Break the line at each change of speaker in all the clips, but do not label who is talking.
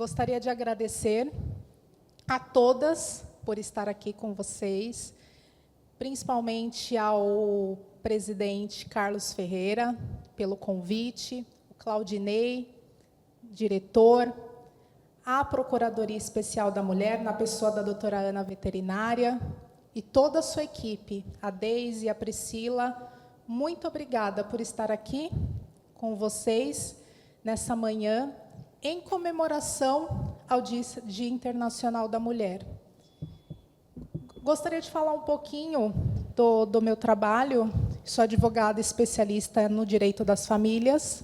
Gostaria de agradecer a todas por estar aqui com vocês, principalmente ao presidente Carlos Ferreira, pelo convite, o Claudinei, diretor, a Procuradoria Especial da Mulher, na pessoa da doutora Ana Veterinária, e toda a sua equipe, a Deise e a Priscila. Muito obrigada por estar aqui com vocês nessa manhã, em comemoração ao Dia Internacional da Mulher. Gostaria de falar um pouquinho do meu trabalho. Sou advogada especialista no direito das famílias,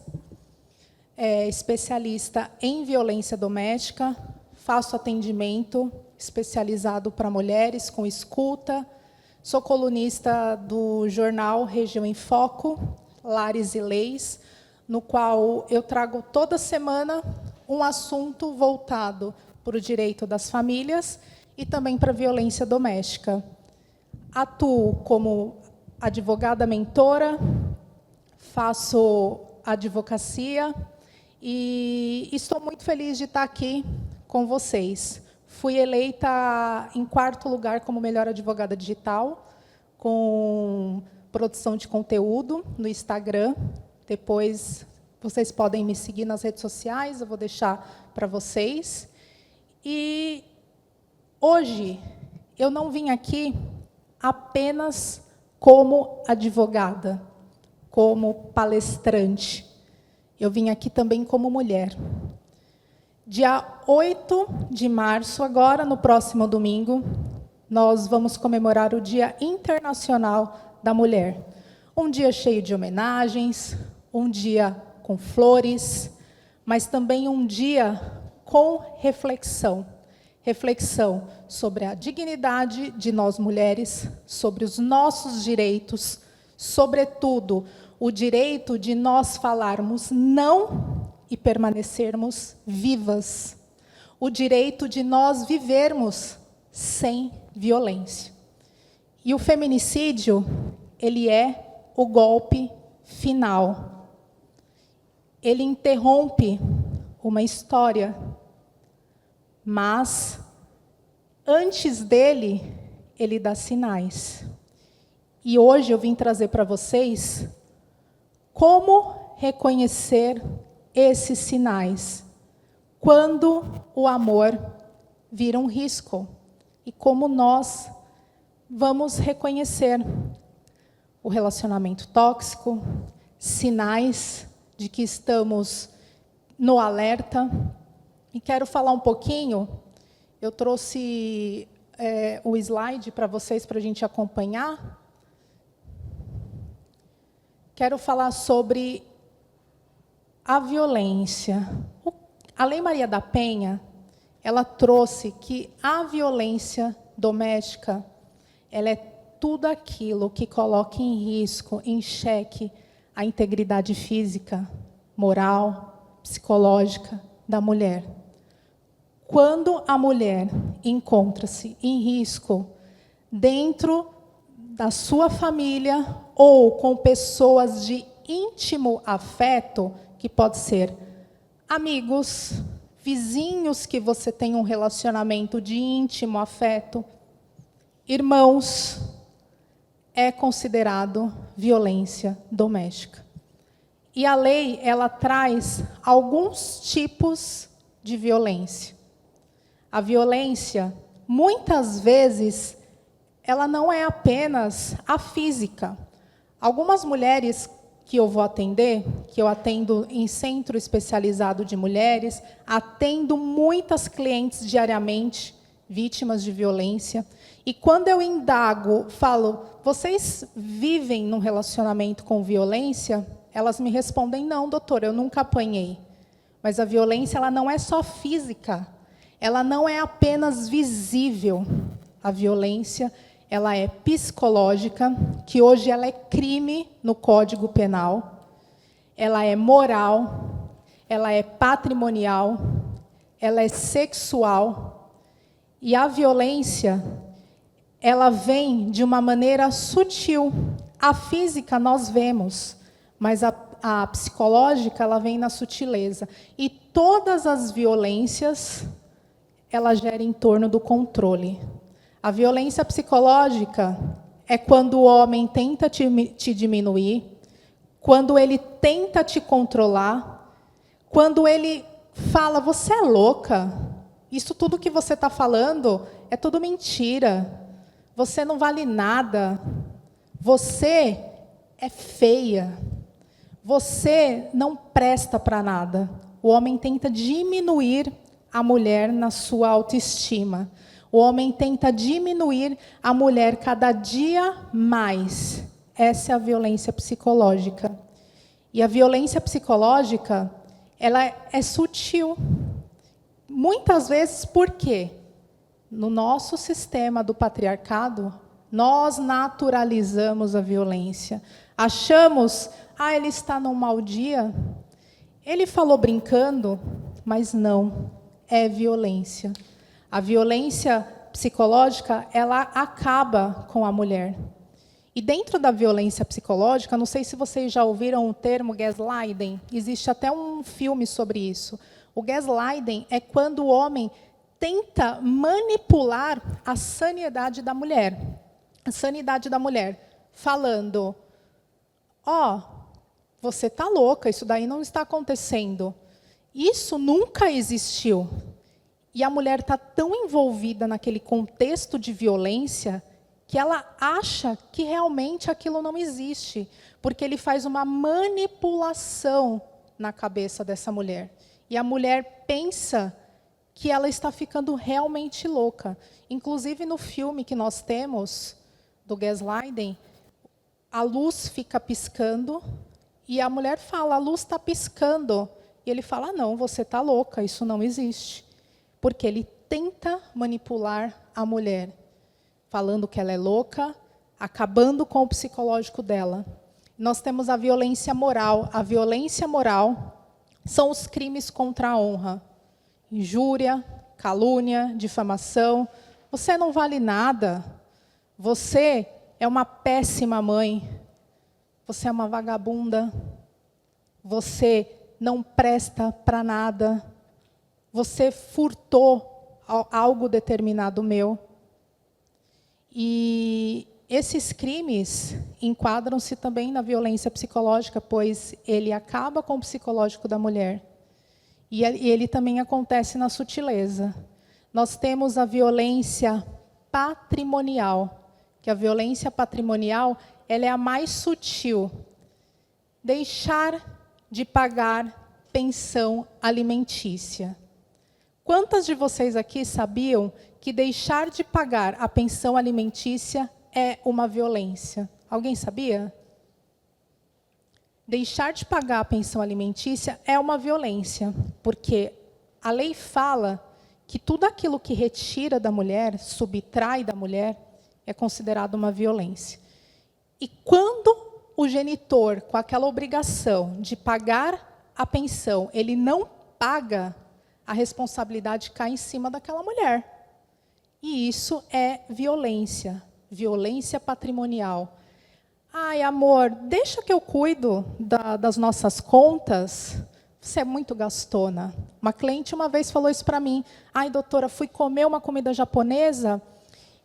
especialista em violência doméstica, faço atendimento especializado para mulheres com escuta, sou colunista do jornal Região em Foco, Lares e Leis, no qual eu trago toda semana um assunto voltado para o direito das famílias e também para a violência doméstica. Atuo como advogada mentora, faço advocacia e estou muito feliz de estar aqui com vocês. Fui eleita em 4º lugar como melhor advogada digital, com produção de conteúdo no Instagram. Depois, vocês podem me seguir nas redes sociais, eu vou deixar para vocês. E hoje, eu não vim aqui apenas como advogada, como palestrante. Eu vim aqui também como mulher. Dia 8 de março, agora, no próximo domingo, nós vamos comemorar o Dia Internacional da Mulher. Um dia cheio de homenagens, um dia com flores, mas também um dia com reflexão. Reflexão sobre a dignidade de nós mulheres, sobre os nossos direitos, sobretudo o direito de nós falarmos não e permanecermos vivas, o direito de nós vivermos sem violência. E o feminicídio, ele é o golpe final. Ele interrompe uma história, mas antes dele, ele dá sinais. E hoje eu vim trazer para vocês como reconhecer esses sinais, quando o amor vira um risco, e como nós vamos reconhecer o relacionamento tóxico, sinais de que estamos no alerta. E quero falar um pouquinho, eu trouxe o slide para vocês, para a gente acompanhar. Quero falar sobre a violência. A Lei Maria da Penha, ela trouxe que a violência doméstica, ela é tudo aquilo que coloca em risco, em xeque, a integridade física, moral, psicológica da mulher. Quando a mulher encontra-se em risco dentro da sua família ou com pessoas de íntimo afeto, que pode ser amigos, vizinhos que você tem um relacionamento de íntimo afeto, irmãos, é considerado violência doméstica. E a lei, ela traz alguns tipos de violência. A violência, muitas vezes, ela não é apenas a física. Algumas mulheres que eu vou atender, que eu atendo em centro especializado de mulheres, atendo muitas clientes diariamente, vítimas de violência, e quando eu indago, falo, vocês vivem num relacionamento com violência? Elas me respondem, não, doutora, eu nunca apanhei. Mas a violência, ela não é só física, ela não é apenas visível. A violência, ela é psicológica, que hoje ela é crime no Código Penal, ela é moral, ela é patrimonial, ela é sexual, e a violência, ela vem de uma maneira sutil. A física nós vemos, mas a psicológica, ela vem na sutileza. E todas as violências, ela gira em torno do controle. A violência psicológica é quando o homem tenta te diminuir, quando ele tenta te controlar, quando ele fala, você é louca, isso tudo que você está falando é tudo mentira, você não vale nada, você é feia, você não presta para nada. O homem tenta diminuir a mulher na sua autoestima. O homem tenta diminuir a mulher cada dia mais. Essa é a violência psicológica. E a violência psicológica, ela é sutil. Muitas vezes, por quê? No nosso sistema do patriarcado, nós naturalizamos a violência. Achamos, ele está num mau dia. Ele falou brincando, mas não, é violência. A violência psicológica, ela acaba com a mulher. E dentro da violência psicológica, não sei se vocês já ouviram o termo gaslighting, existe até um filme sobre isso. O gaslighting é quando o homem tenta manipular a sanidade da mulher. A sanidade da mulher, falando, você está louca, isso daí não está acontecendo. Isso nunca existiu. E a mulher está tão envolvida naquele contexto de violência que ela acha que realmente aquilo não existe, porque ele faz uma manipulação na cabeça dessa mulher. E a mulher pensa que ela está ficando realmente louca. Inclusive, no filme que nós temos, do gaslighting, a luz fica piscando, e a mulher fala, a luz está piscando. E ele fala, não, você está louca, isso não existe. Porque ele tenta manipular a mulher, falando que ela é louca, acabando com o psicológico dela. Nós temos a violência moral. A violência moral são os crimes contra a honra. Injúria, calúnia, difamação. Você não vale nada. Você é uma péssima mãe. Você é uma vagabunda. Você não presta para nada. Você furtou algo determinado meu. E esses crimes enquadram-se também na violência psicológica, pois ele acaba com o psicológico da mulher. E ele também acontece na sutileza. Nós temos a violência patrimonial, que a violência patrimonial ela é a mais sutil. Deixar de pagar pensão alimentícia. Quantas de vocês aqui sabiam que deixar de pagar a pensão alimentícia é uma violência? Alguém sabia? Deixar de pagar a pensão alimentícia é uma violência, porque a lei fala que tudo aquilo que retira da mulher, subtrai da mulher, é considerado uma violência. E quando o genitor, com aquela obrigação de pagar a pensão, ele não paga, a responsabilidade cai em cima daquela mulher. E isso é violência, violência patrimonial. Ai, amor, deixa que eu cuido das nossas contas. Você é muito gastona. Uma cliente uma vez falou isso para mim. Ai, doutora, fui comer uma comida japonesa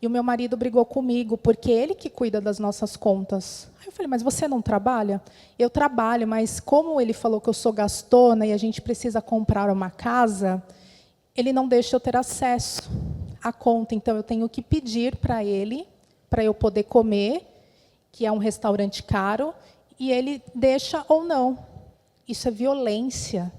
e o meu marido brigou comigo, porque ele que cuida das nossas contas. Aí eu falei, mas você não trabalha? Eu trabalho, mas como ele falou que eu sou gastona e a gente precisa comprar uma casa, ele não deixa eu ter acesso à conta. Então, eu tenho que pedir para ele, para eu poder comer, que é um restaurante caro, e ele deixa ou não. Isso é violência.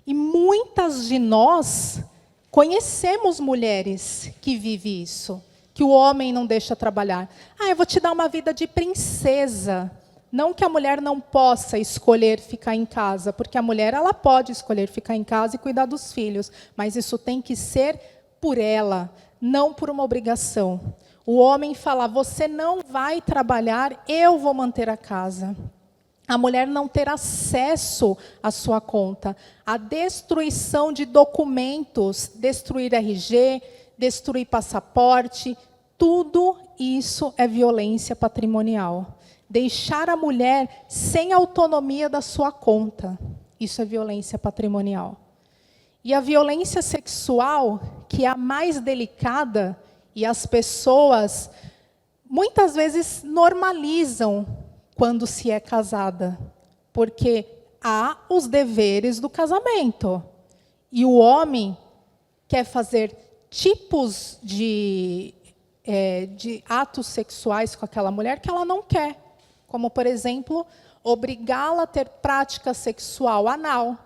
E muitas de nós conhecemos mulheres que vivem isso, que o homem não deixa trabalhar. Eu vou te dar uma vida de princesa. Não que a mulher não possa escolher ficar em casa, porque a mulher ela pode escolher ficar em casa e cuidar dos filhos, mas isso tem que ser por ela, não por uma obrigação. O homem fala, você não vai trabalhar, eu vou manter a casa. A mulher não ter acesso à sua conta. A destruição de documentos, destruir RG, destruir passaporte, tudo isso é violência patrimonial. deixar a mulher sem autonomia da sua conta. Isso é violência patrimonial. E a violência sexual, que é a mais delicada, e as pessoas muitas vezes normalizam quando se é casada, porque há os deveres do casamento. E o homem quer fazer tipos de atos sexuais com aquela mulher que ela não quer. Como, por exemplo, obrigá-la a ter prática sexual anal,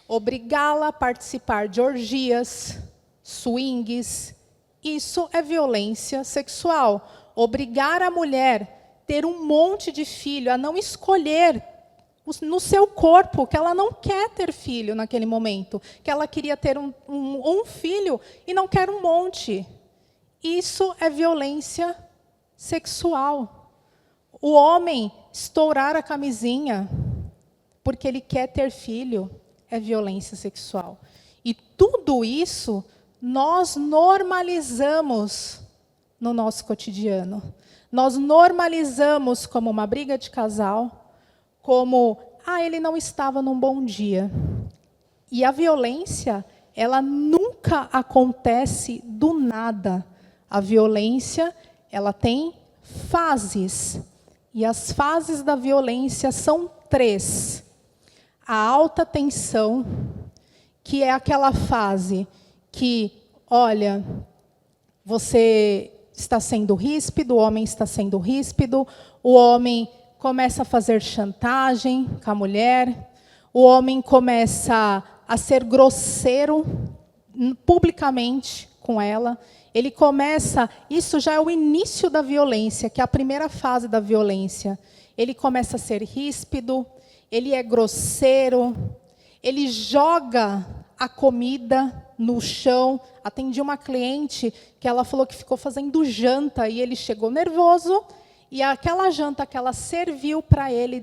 obrigá-la a participar de orgias, swings. Isso é violência sexual. Obrigar a mulher a ter um monte de filho, a não escolher no seu corpo, que ela não quer ter filho naquele momento, que ela queria ter um filho e não quer um monte. Isso é violência sexual. O homem estourar a camisinha porque ele quer ter filho é violência sexual. E tudo isso nós normalizamos no nosso cotidiano. Nós normalizamos como uma briga de casal, como, ele não estava num bom dia. E a violência, ela nunca acontece do nada. A violência, ela tem fases. E as fases da violência são 3. A alta tensão, que é aquela fase que, olha, você está sendo ríspido, o homem está sendo ríspido, o homem começa a fazer chantagem com a mulher, o homem começa a ser grosseiro publicamente com ela, ele começa, isso já é o início da violência, que é a primeira fase da violência. Ele começa a ser ríspido, ele é grosseiro, ele joga a comida no chão. Atendi uma cliente que ela falou que ficou fazendo janta e ele chegou nervoso e aquela janta que ela serviu para ele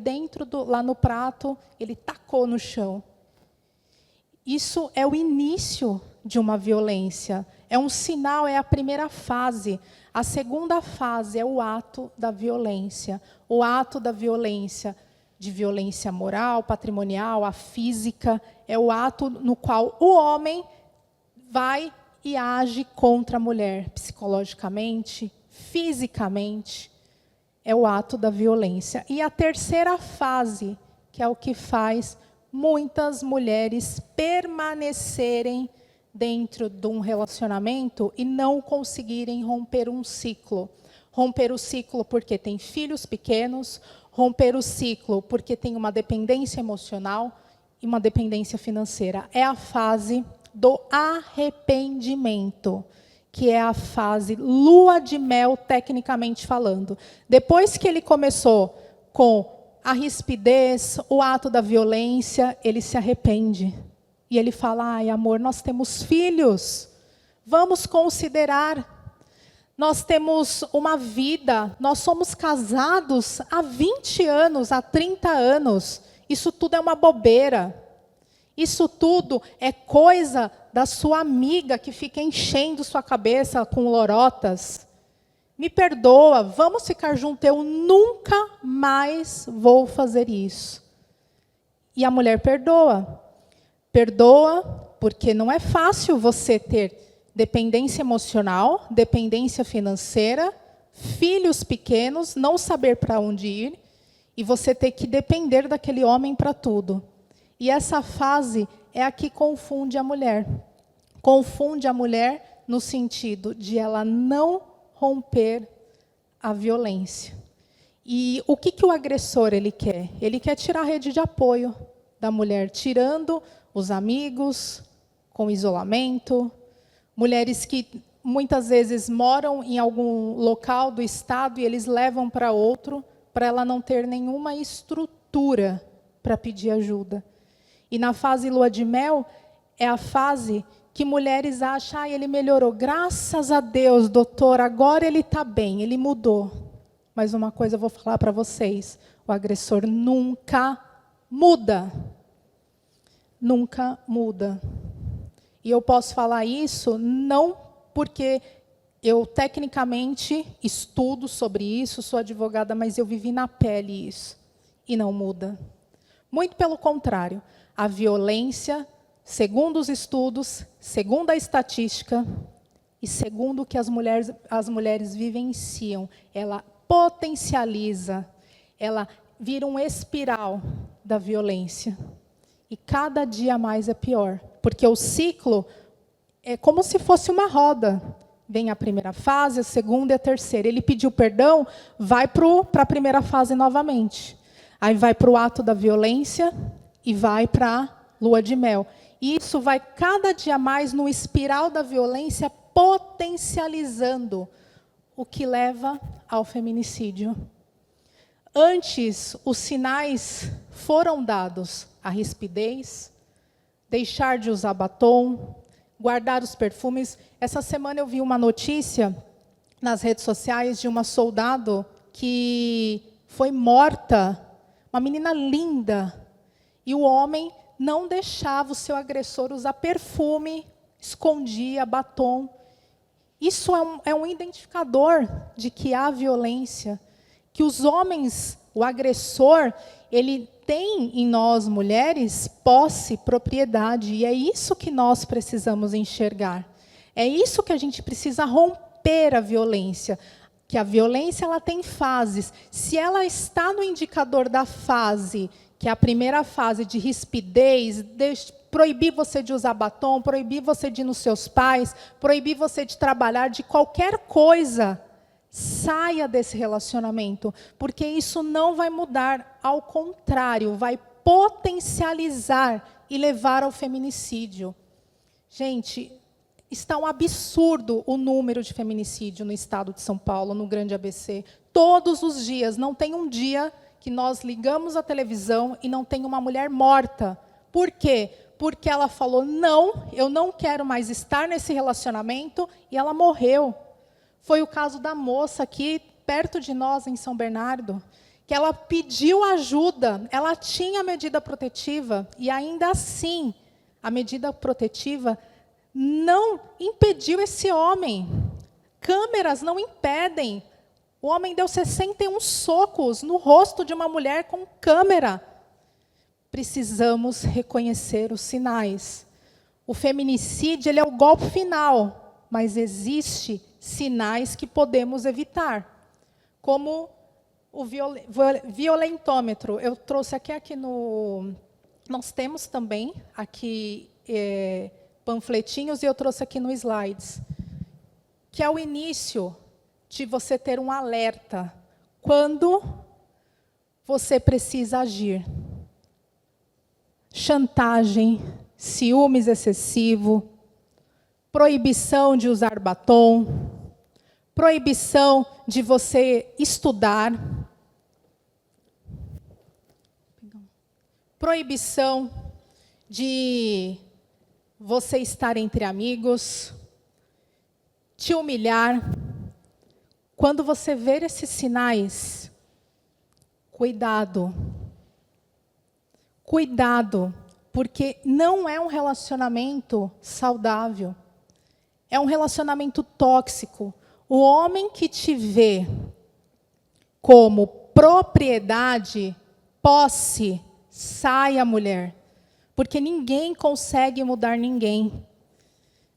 lá no prato, ele tacou no chão. Isso é o início de uma violência. É um sinal, é a primeira fase. A segunda fase é o ato da violência. O ato da violência, de violência moral, patrimonial, a física, é o ato no qual o homem vai e age contra a mulher, psicologicamente, fisicamente. É o ato da violência. E a terceira fase, que é o que faz muitas mulheres permanecerem dentro de um relacionamento e não conseguirem romper um ciclo. Romper o ciclo porque tem filhos pequenos, romper o ciclo porque tem uma dependência emocional e uma dependência financeira. É a fase do arrependimento, que é a fase lua de mel, tecnicamente falando. Depois que ele começou com a rispidez, o ato da violência, ele se arrepende. E ele fala, amor, nós temos filhos, vamos considerar. Nós temos uma vida, nós somos casados há 20 anos, há 30 anos. Isso tudo é uma bobeira. Isso tudo é coisa da sua amiga que fica enchendo sua cabeça com lorotas. Me perdoa, vamos ficar juntos, eu nunca mais vou fazer isso. E a mulher perdoa. Perdoa, porque não é fácil você ter dependência emocional, dependência financeira, filhos pequenos, não saber para onde ir, e você ter que depender daquele homem para tudo. E essa fase é a que confunde a mulher. Confunde a mulher no sentido de ela não romper a violência. E o que o agressor ele quer? Ele quer tirar a rede de apoio da mulher, tirando os amigos, com isolamento, mulheres que muitas vezes moram em algum local do estado e eles levam para outro, para ela não ter nenhuma estrutura para pedir ajuda. E na fase lua de mel, é a fase que mulheres acham, ele melhorou, graças a Deus, doutor, agora ele está bem, ele mudou. Mas uma coisa eu vou falar para vocês, o agressor nunca muda. Nunca muda. E eu posso falar isso não porque Eu, tecnicamente, estudo sobre isso, sou advogada, mas eu vivi na pele isso. E não muda. Muito pelo contrário. A violência, segundo os estudos, segundo a estatística, e segundo o que as mulheres vivenciam, ela potencializa, ela vira um espiral da violência. E cada dia mais é pior. Porque o ciclo é como se fosse uma roda. Vem a primeira fase, a segunda e a terceira. Ele pediu perdão, vai para a primeira fase novamente. Aí vai para o ato da violência e vai para a lua de mel. E isso vai cada dia mais no espiral da violência, potencializando o que leva ao feminicídio. Antes, os sinais foram dados: a rispidez, deixar de usar batom, guardar os perfumes. Essa semana eu vi uma notícia nas redes sociais de uma soldado que foi morta, uma menina linda, e o homem não deixava o seu agressor usar perfume, escondia batom. Isso é um identificador de que há violência, que os homens, o agressor, ele tem em nós, mulheres, posse, propriedade, e é isso que nós precisamos enxergar. É isso que a gente precisa romper a violência, que a violência ela tem fases. Se ela está no indicador da fase, que é a primeira fase de rispidez, proibir você de usar batom, proibir você de ir nos seus pais, proibir você de trabalhar, de qualquer coisa, saia desse relacionamento, porque isso não vai mudar, ao contrário, vai potencializar e levar ao feminicídio. Gente, está um absurdo o número de feminicídio no estado de São Paulo, no Grande ABC. Todos os dias, não tem um dia que nós ligamos a televisão e não tem uma mulher morta. Por quê? Porque ela falou, não, eu não quero mais estar nesse relacionamento, e ela morreu. Foi o caso da moça aqui, perto de nós, em São Bernardo, que ela pediu ajuda, ela tinha medida protetiva, e ainda assim, a medida protetiva não impediu esse homem. Câmeras não impedem. O homem deu 61 socos no rosto de uma mulher com câmera. Precisamos reconhecer os sinais. O feminicídio ele é o golpe final, mas existe sinais que podemos evitar, como o violentômetro. Eu trouxe aqui no... Nós temos também aqui panfletinhos, e eu trouxe aqui no slides, que é o início de você ter um alerta quando você precisa agir. Chantagem, ciúmes excessivo, proibição de usar batom, proibição de você estudar, proibição de você estar entre amigos, te humilhar. Quando você ver esses sinais, cuidado. Cuidado, porque não é um relacionamento saudável. É um relacionamento tóxico. O homem que te vê como propriedade, posse, saia, mulher. Porque ninguém consegue mudar ninguém.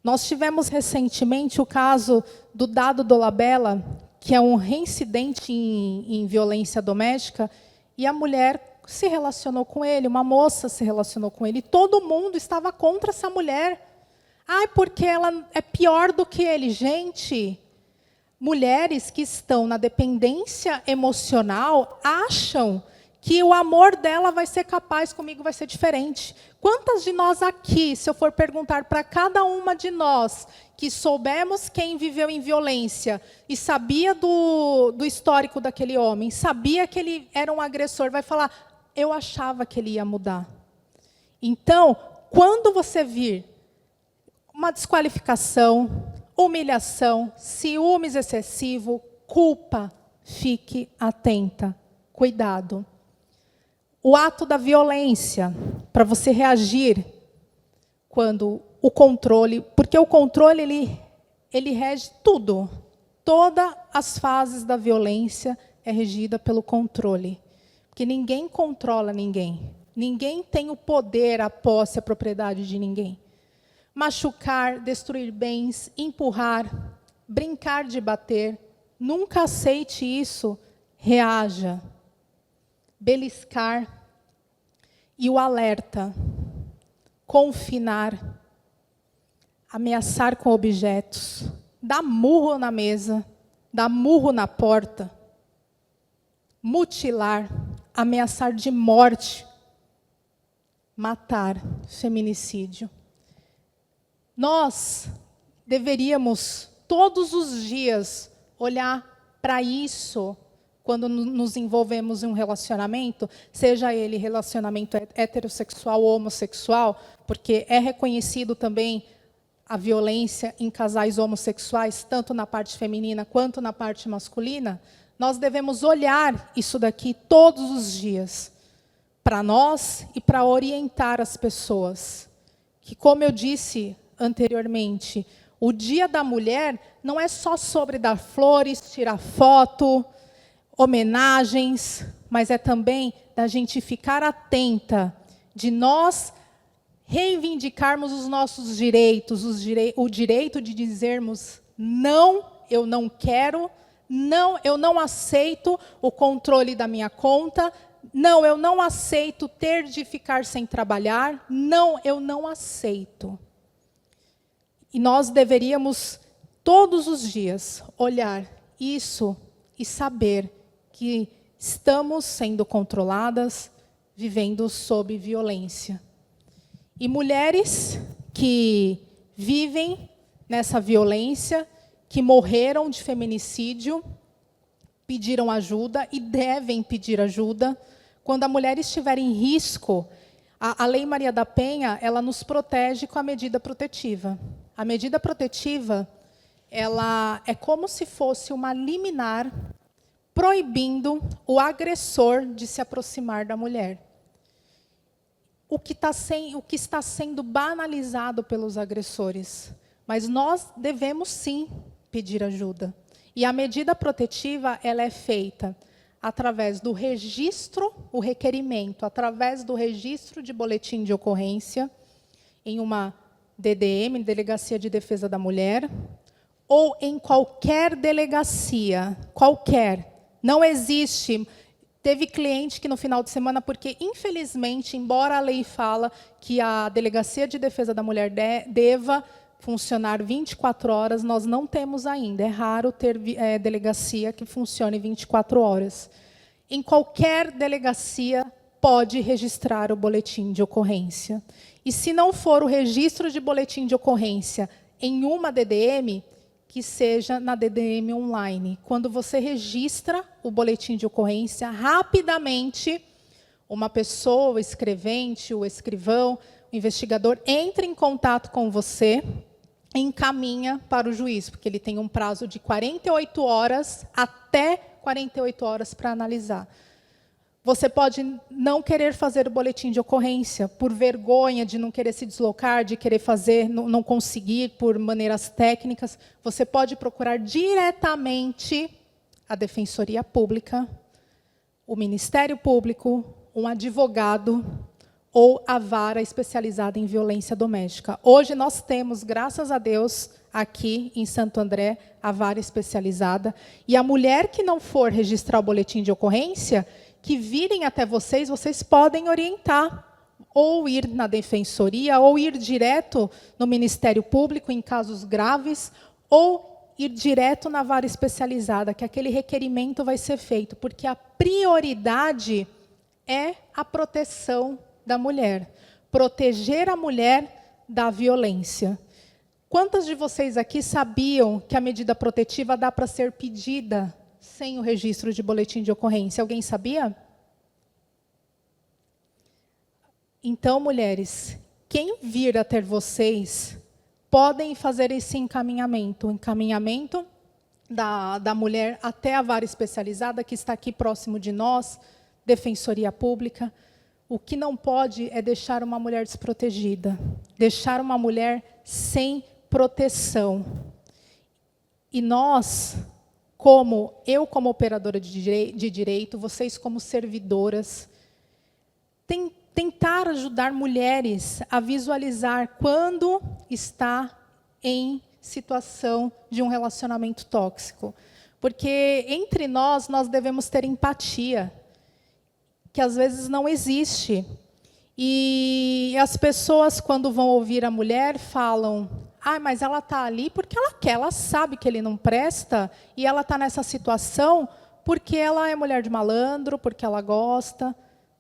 Nós tivemos recentemente o caso do Dado Dolabella, que é um reincidente em violência doméstica, e a mulher se relacionou com ele, uma moça se relacionou com ele, e todo mundo estava contra essa mulher. Ai, porque ela é pior do que ele. Gente, mulheres que estão na dependência emocional acham que o amor dela vai ser capaz, comigo vai ser diferente. Quantas de nós aqui, se eu for perguntar para cada uma de nós, que soubemos quem viveu em violência e sabia do histórico daquele homem, sabia que ele era um agressor, vai falar, eu achava que ele ia mudar. Então, quando você vir uma desqualificação, humilhação, ciúmes excessivo, culpa, fique atenta, cuidado. O ato da violência, para você reagir quando o controle, porque o controle ele rege tudo. Todas as fases da violência é regida pelo controle. Porque ninguém controla ninguém. Ninguém tem o poder, a posse, a propriedade de ninguém. Machucar, destruir bens, empurrar, brincar de bater. Nunca aceite isso. Reaja. Beliscar. E o alerta. Confinar. Ameaçar com objetos. Dar murro na mesa. Dar murro na porta. Mutilar. Ameaçar de morte. Matar. Feminicídio. Nós deveríamos, todos os dias, olhar para isso quando nos envolvemos em um relacionamento, seja ele relacionamento heterossexual ou homossexual, porque é reconhecido também a violência em casais homossexuais, tanto na parte feminina quanto na parte masculina. Nós devemos olhar isso daqui todos os dias, para nós e para orientar as pessoas. Que, como eu disse anteriormente, o Dia da Mulher não é só sobre dar flores, tirar foto, homenagens, mas é também da gente ficar atenta, de nós reivindicarmos os nossos direitos, o direito de dizermos não, eu não quero, não, eu não aceito o controle da minha conta, não, eu não aceito ter de ficar sem trabalhar, não, eu não aceito. E nós deveríamos, todos os dias, olhar isso e saber que estamos sendo controladas, vivendo sob violência. E mulheres que vivem nessa violência, que morreram de feminicídio, pediram ajuda e devem pedir ajuda. Quando a mulher estiver em risco, a Lei Maria da Penha, ela nos protege com a medida protetiva. A medida protetiva, ela é como se fosse uma liminar proibindo o agressor de se aproximar da mulher. O que está sendo banalizado pelos agressores. Mas nós devemos, sim, pedir ajuda. E a medida protetiva, ela é feita através do registro, o requerimento, através do registro de boletim de ocorrência, em uma DDM, Delegacia de Defesa da Mulher, ou em qualquer delegacia, qualquer. Não existe. Teve cliente que no final de semana, porque infelizmente, embora a lei fala que a Delegacia de Defesa da Mulher deva funcionar 24 horas, nós não temos ainda. É raro ter delegacia que funcione 24 horas. Em qualquer delegacia, pode registrar o boletim de ocorrência. E se não for o registro de boletim de ocorrência em uma DDM, que seja na DDM online. Quando você registra o boletim de ocorrência, rapidamente, uma pessoa, o escrevente, o escrivão, o investigador, entra em contato com você, encaminha para o juiz, porque ele tem um prazo de 48 horas até 48 horas para analisar. Você pode não querer fazer o boletim de ocorrência por vergonha de não querer se deslocar, de querer fazer, não conseguir por maneiras técnicas. Você pode procurar diretamente a Defensoria Pública, o Ministério Público, um advogado ou a vara especializada em violência doméstica. Hoje nós temos, graças a Deus, aqui em Santo André, a vara especializada. E a mulher que não for registrar o boletim de ocorrência, que virem até vocês, vocês podem orientar, ou ir na defensoria, ou ir direto no Ministério Público em casos graves, ou ir direto na vara especializada, que aquele requerimento vai ser feito, porque a prioridade é a proteção da mulher, proteger a mulher da violência. Quantas de vocês aqui sabiam que a medida protetiva dá para ser pedida sem o registro de boletim de ocorrência? Alguém sabia? Então, mulheres, quem vir até vocês, podem fazer esse encaminhamento. O encaminhamento da mulher até a vara especializada, que está aqui próximo de nós, Defensoria Pública. O que não pode é deixar uma mulher desprotegida, deixar uma mulher sem proteção. E nós, como operadora de direito, vocês como servidoras, tentar ajudar mulheres a visualizar quando está em situação de um relacionamento tóxico. Porque entre nós devemos ter empatia, que às vezes não existe. E as pessoas, quando vão ouvir a mulher, falam: mas ela está ali porque ela quer, ela sabe que ele não presta, e ela está nessa situação porque ela é mulher de malandro, porque ela gosta.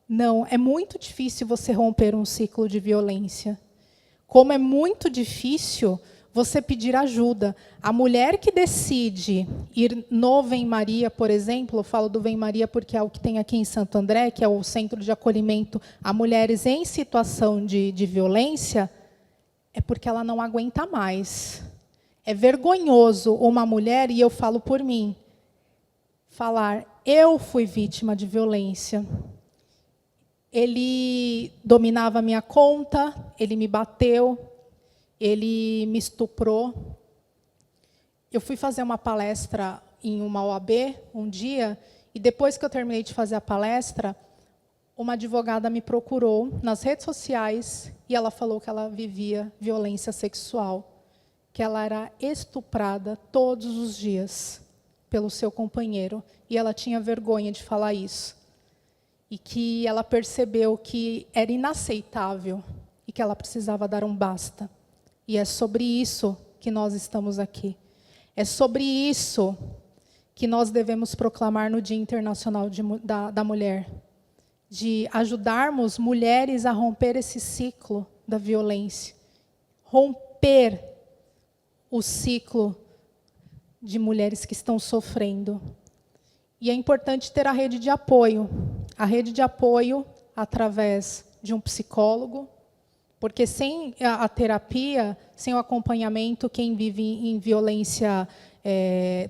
Não, é muito difícil você romper um ciclo de violência. Como é muito difícil você pedir ajuda. A mulher que decide ir no Vem Maria, por exemplo, eu falo do Vem Maria porque é o que tem aqui em Santo André, que é o centro de acolhimento a mulheres em situação de violência, é porque ela não aguenta mais. É vergonhoso uma mulher, e eu falo por mim, falar: eu fui vítima de violência. Ele dominava a minha conta, ele me bateu, ele me estuprou. Eu fui fazer uma palestra em uma OAB um dia, e depois que eu terminei de fazer a palestra, uma advogada me procurou nas redes sociais e ela falou que ela vivia violência sexual, que ela era estuprada todos os dias pelo seu companheiro, e ela tinha vergonha de falar isso. E que ela percebeu que era inaceitável e que ela precisava dar um basta. E é sobre isso que nós estamos aqui. É sobre isso que nós devemos proclamar no Dia Internacional da Mulher. De ajudarmos mulheres a romper esse ciclo da violência. Romper o ciclo de mulheres que estão sofrendo. E é importante ter a rede de apoio. A rede de apoio através de um psicólogo, porque sem a terapia, sem o acompanhamento, quem vive em violência,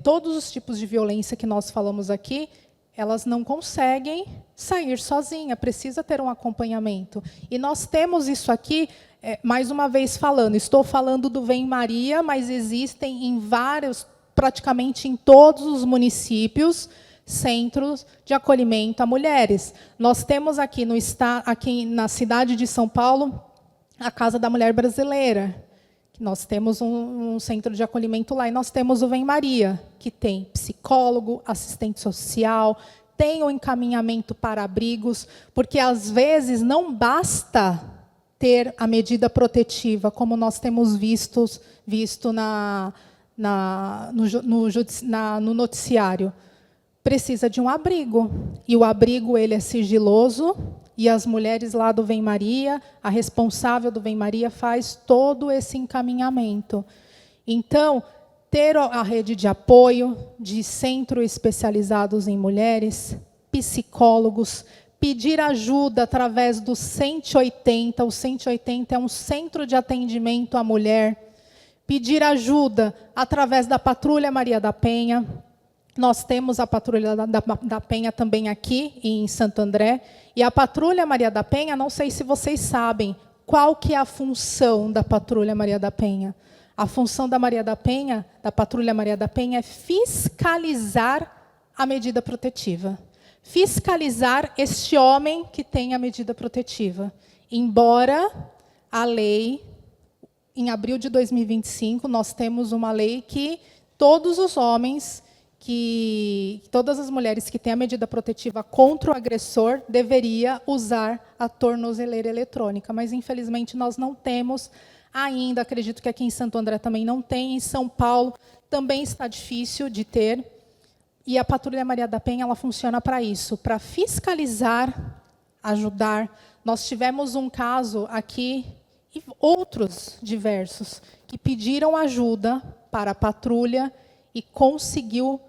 todos os tipos de violência que nós falamos aqui, elas não conseguem sair sozinha, precisa ter um acompanhamento. E nós temos isso aqui, mais uma vez falando, estou falando do Vem Maria, mas existem em vários, praticamente em todos os municípios, centros de acolhimento a mulheres. Nós temos aqui na cidade de São Paulo, a Casa da Mulher Brasileira. Nós temos um centro de acolhimento lá, e nós temos o Vem Maria, que tem psicólogo, assistente social, tem o encaminhamento para abrigos, porque às vezes não basta ter a medida protetiva, como nós temos visto no noticiário. Precisa de um abrigo, e o abrigo ele é sigiloso, e as mulheres lá do Vem Maria, a responsável do Vem Maria, faz todo esse encaminhamento. Então, ter a rede de apoio, de centros especializados em mulheres, psicólogos, pedir ajuda através do 180, o 180 é um centro de atendimento à mulher, pedir ajuda através da Patrulha Maria da Penha. Nós temos a Patrulha da Penha também aqui em Santo André. E a Patrulha Maria da Penha, não sei se vocês sabem, qual que é a função da Patrulha Maria da Penha. A função da Patrulha Maria da Penha, é fiscalizar a medida protetiva. Fiscalizar este homem que tem a medida protetiva. Embora a lei, em abril de 2025, nós temos uma lei que todos os homens, todas as mulheres que têm a medida protetiva contra o agressor deveria usar a tornozeleira eletrônica, mas infelizmente nós não temos ainda, acredito que aqui em Santo André também não tem, em São Paulo também está difícil de ter, e a Patrulha Maria da Penha ela funciona para isso, para fiscalizar, ajudar. Nós tivemos um caso aqui, e outros diversos, que pediram ajuda para a patrulha e conseguiu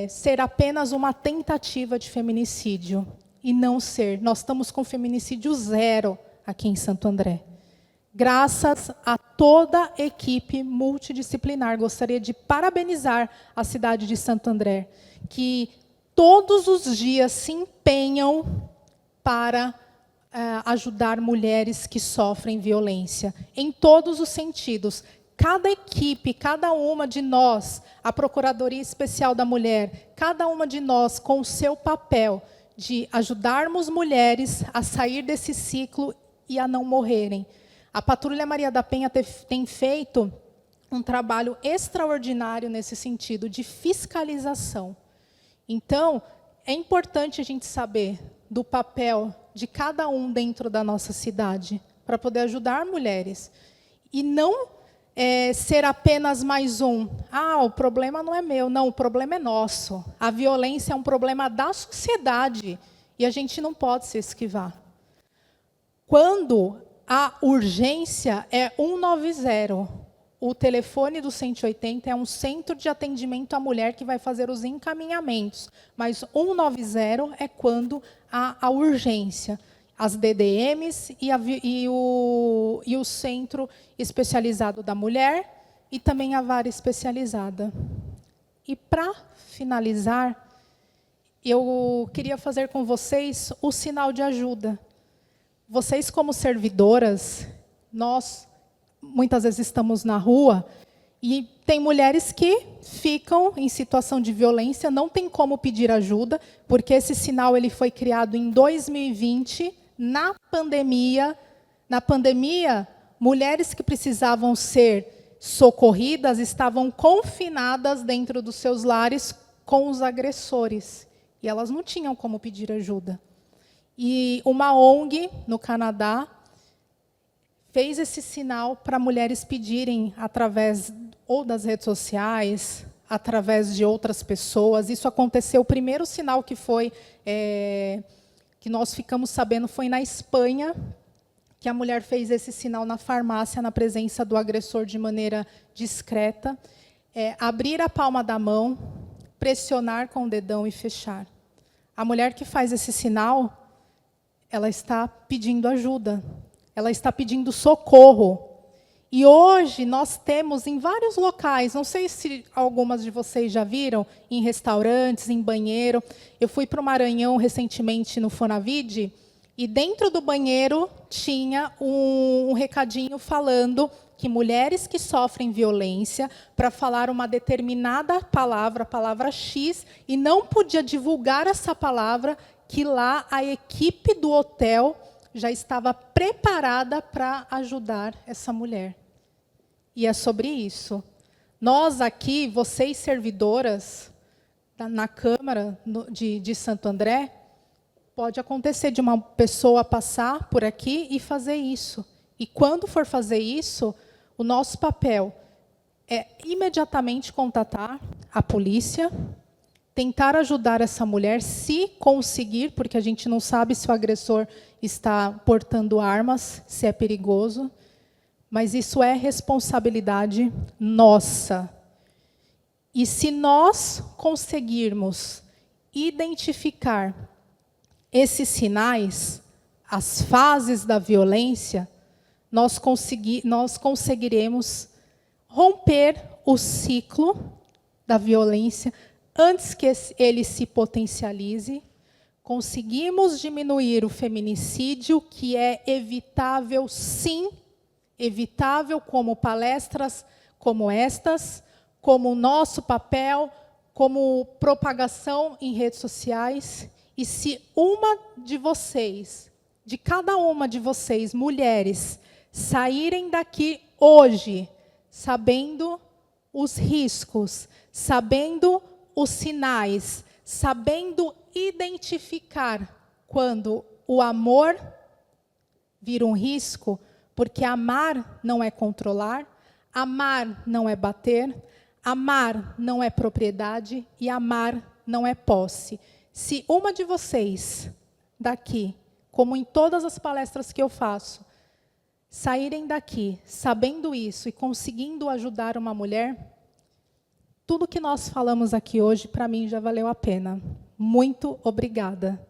ser apenas uma tentativa de feminicídio, e não ser. Nós estamos com feminicídio 0 aqui em Santo André. Graças a toda a equipe multidisciplinar, gostaria de parabenizar a cidade de Santo André, que todos os dias se empenham para ajudar mulheres que sofrem violência, em todos os sentidos. cada equipe, cada uma de nós, a Procuradoria Especial da Mulher, cada uma de nós com o seu papel de ajudarmos mulheres a sair desse ciclo e a não morrerem. A Patrulha Maria da Penha tem feito um trabalho extraordinário nesse sentido, de fiscalização. Então, é importante a gente saber do papel de cada um dentro da nossa cidade, para poder ajudar mulheres. E não ser apenas mais um. Ah, o problema não é meu. Não, o problema é nosso. A violência é um problema da sociedade, e a gente não pode se esquivar. Quando a urgência é 190, o telefone do 180 é um centro de atendimento à mulher que vai fazer os encaminhamentos, mas 190 é quando há a urgência. As DDMs e o Centro Especializado da Mulher e também a Vara Especializada. E, para finalizar, eu queria fazer com vocês o sinal de ajuda. Vocês, como servidoras, nós muitas vezes estamos na rua e tem mulheres que ficam em situação de violência, não tem como pedir ajuda, porque esse sinal ele foi criado em 2020, na pandemia. Na pandemia, mulheres que precisavam ser socorridas estavam confinadas dentro dos seus lares com os agressores, e elas não tinham como pedir ajuda. E uma ONG no Canadá fez esse sinal para mulheres pedirem através ou das redes sociais, através de outras pessoas. Isso aconteceu, o primeiro sinal que foi, que nós ficamos sabendo, foi na Espanha, que a mulher fez esse sinal na farmácia, na presença do agressor, de maneira discreta. Abrir a palma da mão, pressionar com o dedão e fechar. A mulher que faz esse sinal, ela está pedindo ajuda. Ela está pedindo socorro. E hoje nós temos em vários locais, não sei se algumas de vocês já viram, em restaurantes, em banheiro. Eu fui para o Maranhão recentemente no Fonavide, e dentro do banheiro tinha um recadinho falando que mulheres que sofrem violência, para falar uma determinada palavra, a palavra X, e não podia divulgar essa palavra, que lá a equipe do hotel já estava preparada para ajudar essa mulher. E é sobre isso. Nós aqui, vocês servidoras, na Câmara de Santo André, pode acontecer de uma pessoa passar por aqui e fazer isso. E quando for fazer isso, o nosso papel é imediatamente contatar a polícia, tentar ajudar essa mulher, se conseguir, porque a gente não sabe se o agressor está portando armas, se é perigoso, mas isso é responsabilidade nossa. E se nós conseguirmos identificar esses sinais, as fases da violência, nós conseguiremos romper o ciclo da violência antes que ele se potencialize. Conseguimos diminuir o feminicídio, que é evitável, sim, evitável, como palestras como estas, como o nosso papel, como propagação em redes sociais. E se uma de vocês, de cada uma de vocês, mulheres, saírem daqui hoje, sabendo os riscos, sabendo os sinais, sabendo identificar quando o amor vira um risco, porque amar não é controlar, amar não é bater, amar não é propriedade e amar não é posse. Se uma de vocês daqui, como em todas as palestras que eu faço, saírem daqui sabendo isso e conseguindo ajudar uma mulher, tudo que nós falamos aqui hoje, para mim, já valeu a pena. Muito obrigada.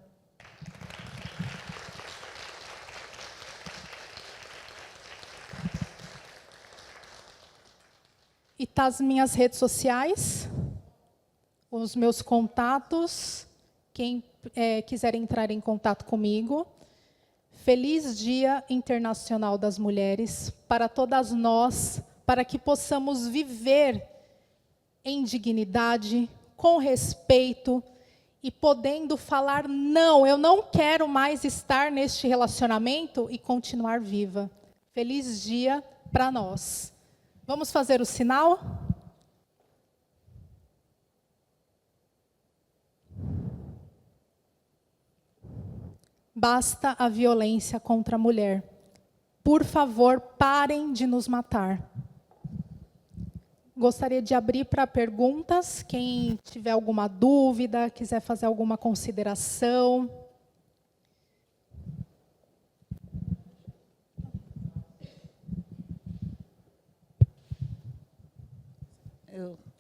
E tá as minhas redes sociais, os meus contatos, quem quiser entrar em contato comigo. Feliz Dia Internacional das Mulheres para todas nós, para que possamos viver em dignidade, com respeito e podendo falar, não, eu não quero mais estar neste relacionamento e continuar viva. Feliz dia para nós. Vamos fazer o sinal? Basta a violência contra a mulher. Por favor, parem de nos matar. Gostaria de abrir para perguntas. Quem tiver alguma dúvida, quiser fazer alguma consideração.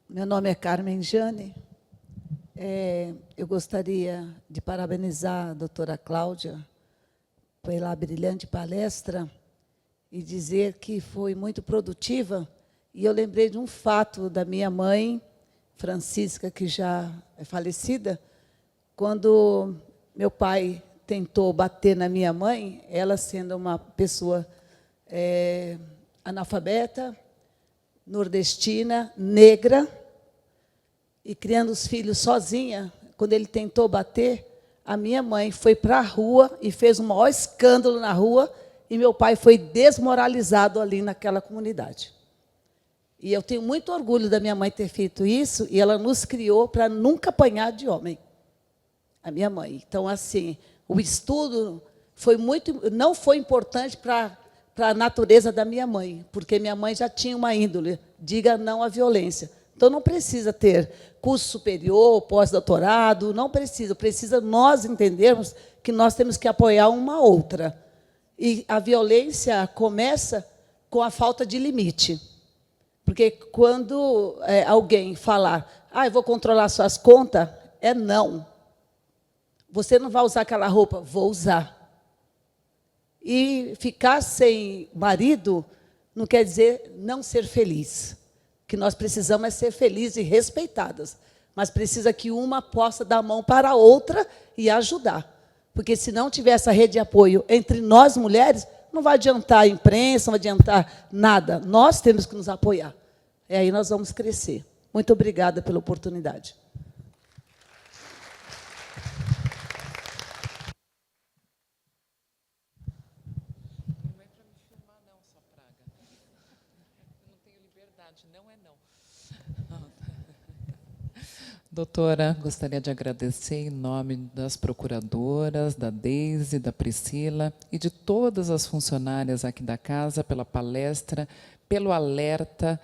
Meu nome é Carmen Jane. Eu gostaria de parabenizar a doutora Cláudia pela brilhante palestra e dizer que foi muito produtiva. E eu lembrei de um fato da minha mãe, Francisca, que já é falecida, quando meu pai tentou bater na minha mãe, ela sendo uma pessoa analfabeta, nordestina, negra, e criando os filhos sozinha. Quando ele tentou bater, a minha mãe foi para a rua e fez um maior escândalo na rua, e meu pai foi desmoralizado ali naquela comunidade. E eu tenho muito orgulho da minha mãe ter feito isso, e ela nos criou para nunca apanhar de homem, a minha mãe. Então, assim, o estudo não foi importante para a natureza da minha mãe, porque minha mãe já tinha uma índole, diga não à violência. Então, não precisa ter curso superior, pós-doutorado, não precisa nós entendermos que nós temos que apoiar uma outra. E a violência começa com a falta de limite. Porque quando alguém falar, eu vou controlar suas contas, é não. Você não vai usar aquela roupa? Vou usar. E ficar sem marido não quer dizer não ser feliz. O que nós precisamos é ser felizes e respeitadas. Mas precisa que uma possa dar a mão para a outra e ajudar. Porque se não tiver essa rede de apoio entre nós, mulheres, não vai adiantar a imprensa, não vai adiantar nada. Nós temos que nos apoiar. E aí nós vamos crescer. Muito obrigada pela oportunidade.
Não é para me filmar, não, sua praga. Eu não tenho liberdade, não é não. Doutora, gostaria de agradecer em nome das procuradoras, da Deise, da Priscila e de todas as funcionárias aqui da casa pela palestra, pelo alerta,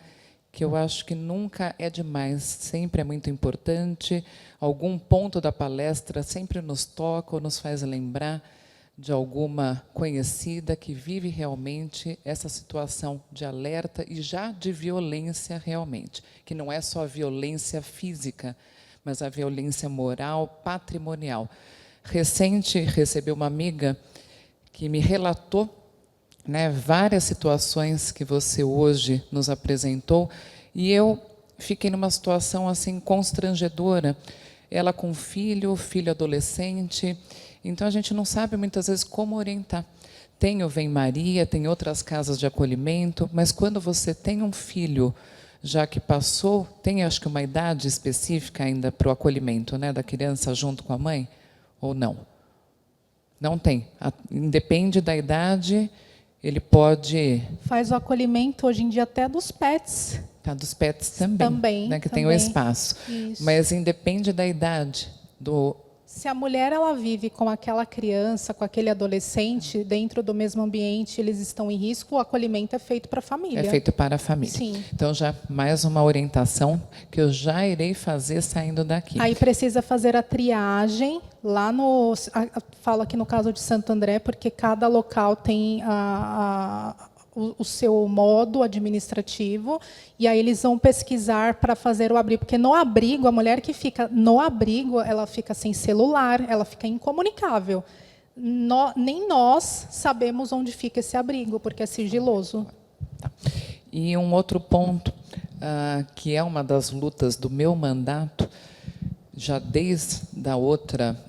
que eu acho que nunca é demais, sempre é muito importante. Algum ponto da palestra sempre nos toca ou nos faz lembrar de alguma conhecida que vive realmente essa situação de alerta e já de violência realmente, que não é só a violência física, mas a violência moral, patrimonial. Recente, recebi uma amiga que me relatou, né, várias situações que você hoje nos apresentou, e eu fiquei numa situação assim constrangedora. Ela com filho adolescente, então a gente não sabe muitas vezes como orientar. Tem o Vem Maria, tem outras casas de acolhimento, mas quando você tem um filho já que passou, tem acho que uma idade específica ainda para o acolhimento, né, da criança junto com a mãe, ou não? Não tem. Independe da idade, ele pode...
Faz o acolhimento hoje em dia até dos pets.
Tá, dos pets também, né, que tem o espaço.
Isso.
Mas independe da idade do...
Se a mulher ela vive com aquela criança, com aquele adolescente, dentro do mesmo ambiente, eles estão em risco, o acolhimento é feito para a família.
É feito para a família.
Sim.
Então, já mais uma orientação que eu já irei fazer saindo daqui.
Aí precisa fazer a triagem, lá no... Falo aqui no caso de Santo André, porque cada local tem o seu modo administrativo, e aí eles vão pesquisar para fazer o abrigo, porque no abrigo, a mulher que fica no abrigo, ela fica sem celular, ela fica incomunicável. Nem nós sabemos onde fica esse abrigo, porque é sigiloso.
Tá. E um outro ponto, que é uma das lutas do meu mandato, já desde a outra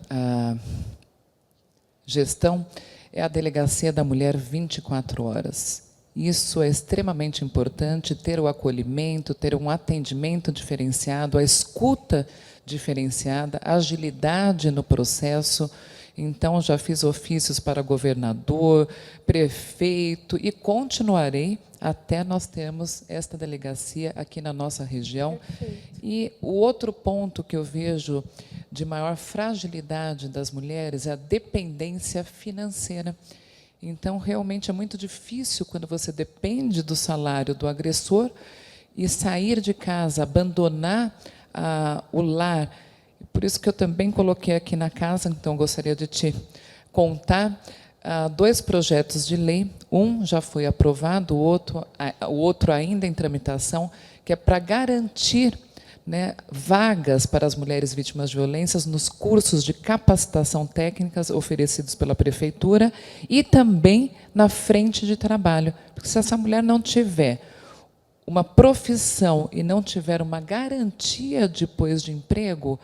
gestão, é a Delegacia da Mulher 24 horas. Isso é extremamente importante, ter o acolhimento, ter um atendimento diferenciado, a escuta diferenciada, a agilidade no processo. Então, já fiz ofícios para governador, prefeito e continuarei até nós termos esta delegacia aqui na nossa região.
Perfeito.
E o outro ponto que eu vejo de maior fragilidade das mulheres é a dependência financeira. Então, realmente é muito difícil quando você depende do salário do agressor e sair de casa, abandonar o lar. Por isso que eu também coloquei aqui na casa, então gostaria de te contar 2 projetos de lei. Um já foi aprovado, o outro ainda em tramitação, que é para garantir, né, vagas para as mulheres vítimas de violências nos cursos de capacitação técnicas oferecidos pela prefeitura e também na frente de trabalho. Porque se essa mulher não tiver uma profissão e não tiver uma garantia depois de emprego,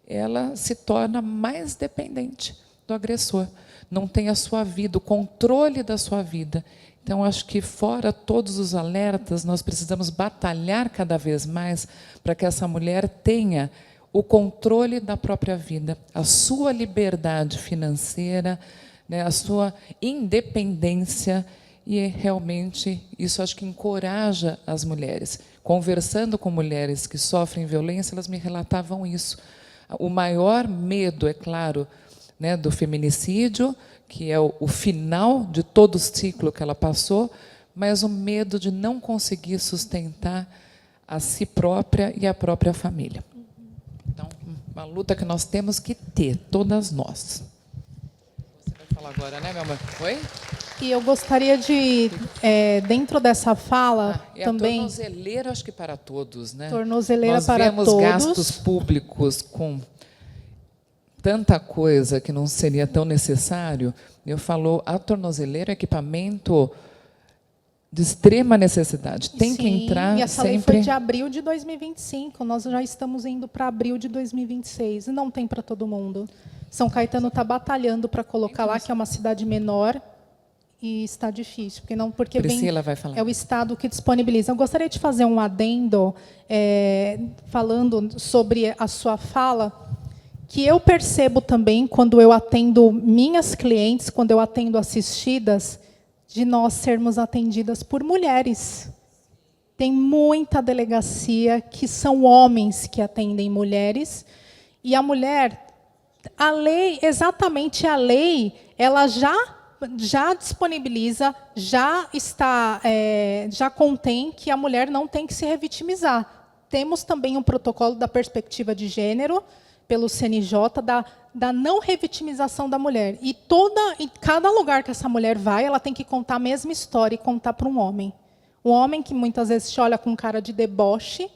ela se torna mais dependente do agressor. Não tem a sua vida, o controle da sua vida. Então, acho que, fora todos os alertas, nós precisamos batalhar cada vez mais para que essa mulher tenha o controle da própria vida, a sua liberdade financeira, né, a sua independência, e realmente isso acho que encoraja as mulheres. Conversando com mulheres que sofrem violência, elas me relatavam isso. O maior medo, é claro, né, do feminicídio, que é o final de todo o ciclo que ela passou, mas o medo de não conseguir sustentar a si própria e a própria família. Então, uma luta que nós temos que ter, todas nós. Você vai falar agora, né, meu amor? Oi?
E eu gostaria de, dentro dessa fala,
E
também...
a tornozeleira, acho que para todos, né?
Tornozeleira para todos.
Nós vemos gastos públicos com tanta coisa que não seria tão necessário. Eu falo, a tornozeleira é equipamento de extrema necessidade. Tem que entrar
e essa
sempre...
lei foi de abril de 2025. Nós já estamos indo para abril de 2026. E não tem para todo mundo. São Caetano está batalhando para colocar lá, que é uma cidade menor, e está difícil. Porque
Priscila vai falar.
É o Estado que disponibiliza. Eu gostaria de fazer um adendo, falando sobre a sua fala, que eu percebo também, quando eu atendo minhas clientes, quando eu atendo assistidas, de nós sermos atendidas por mulheres. Tem muita delegacia que são homens que atendem mulheres, e a mulher, a lei, exatamente a lei, ela já disponibiliza, já contém que a mulher não tem que se revitimizar. Temos também um protocolo da perspectiva de gênero, pelo CNJ, da não revitimização da mulher. E em cada lugar que essa mulher vai, ela tem que contar a mesma história e contar para um homem. Um homem que muitas vezes te olha com cara de deboche,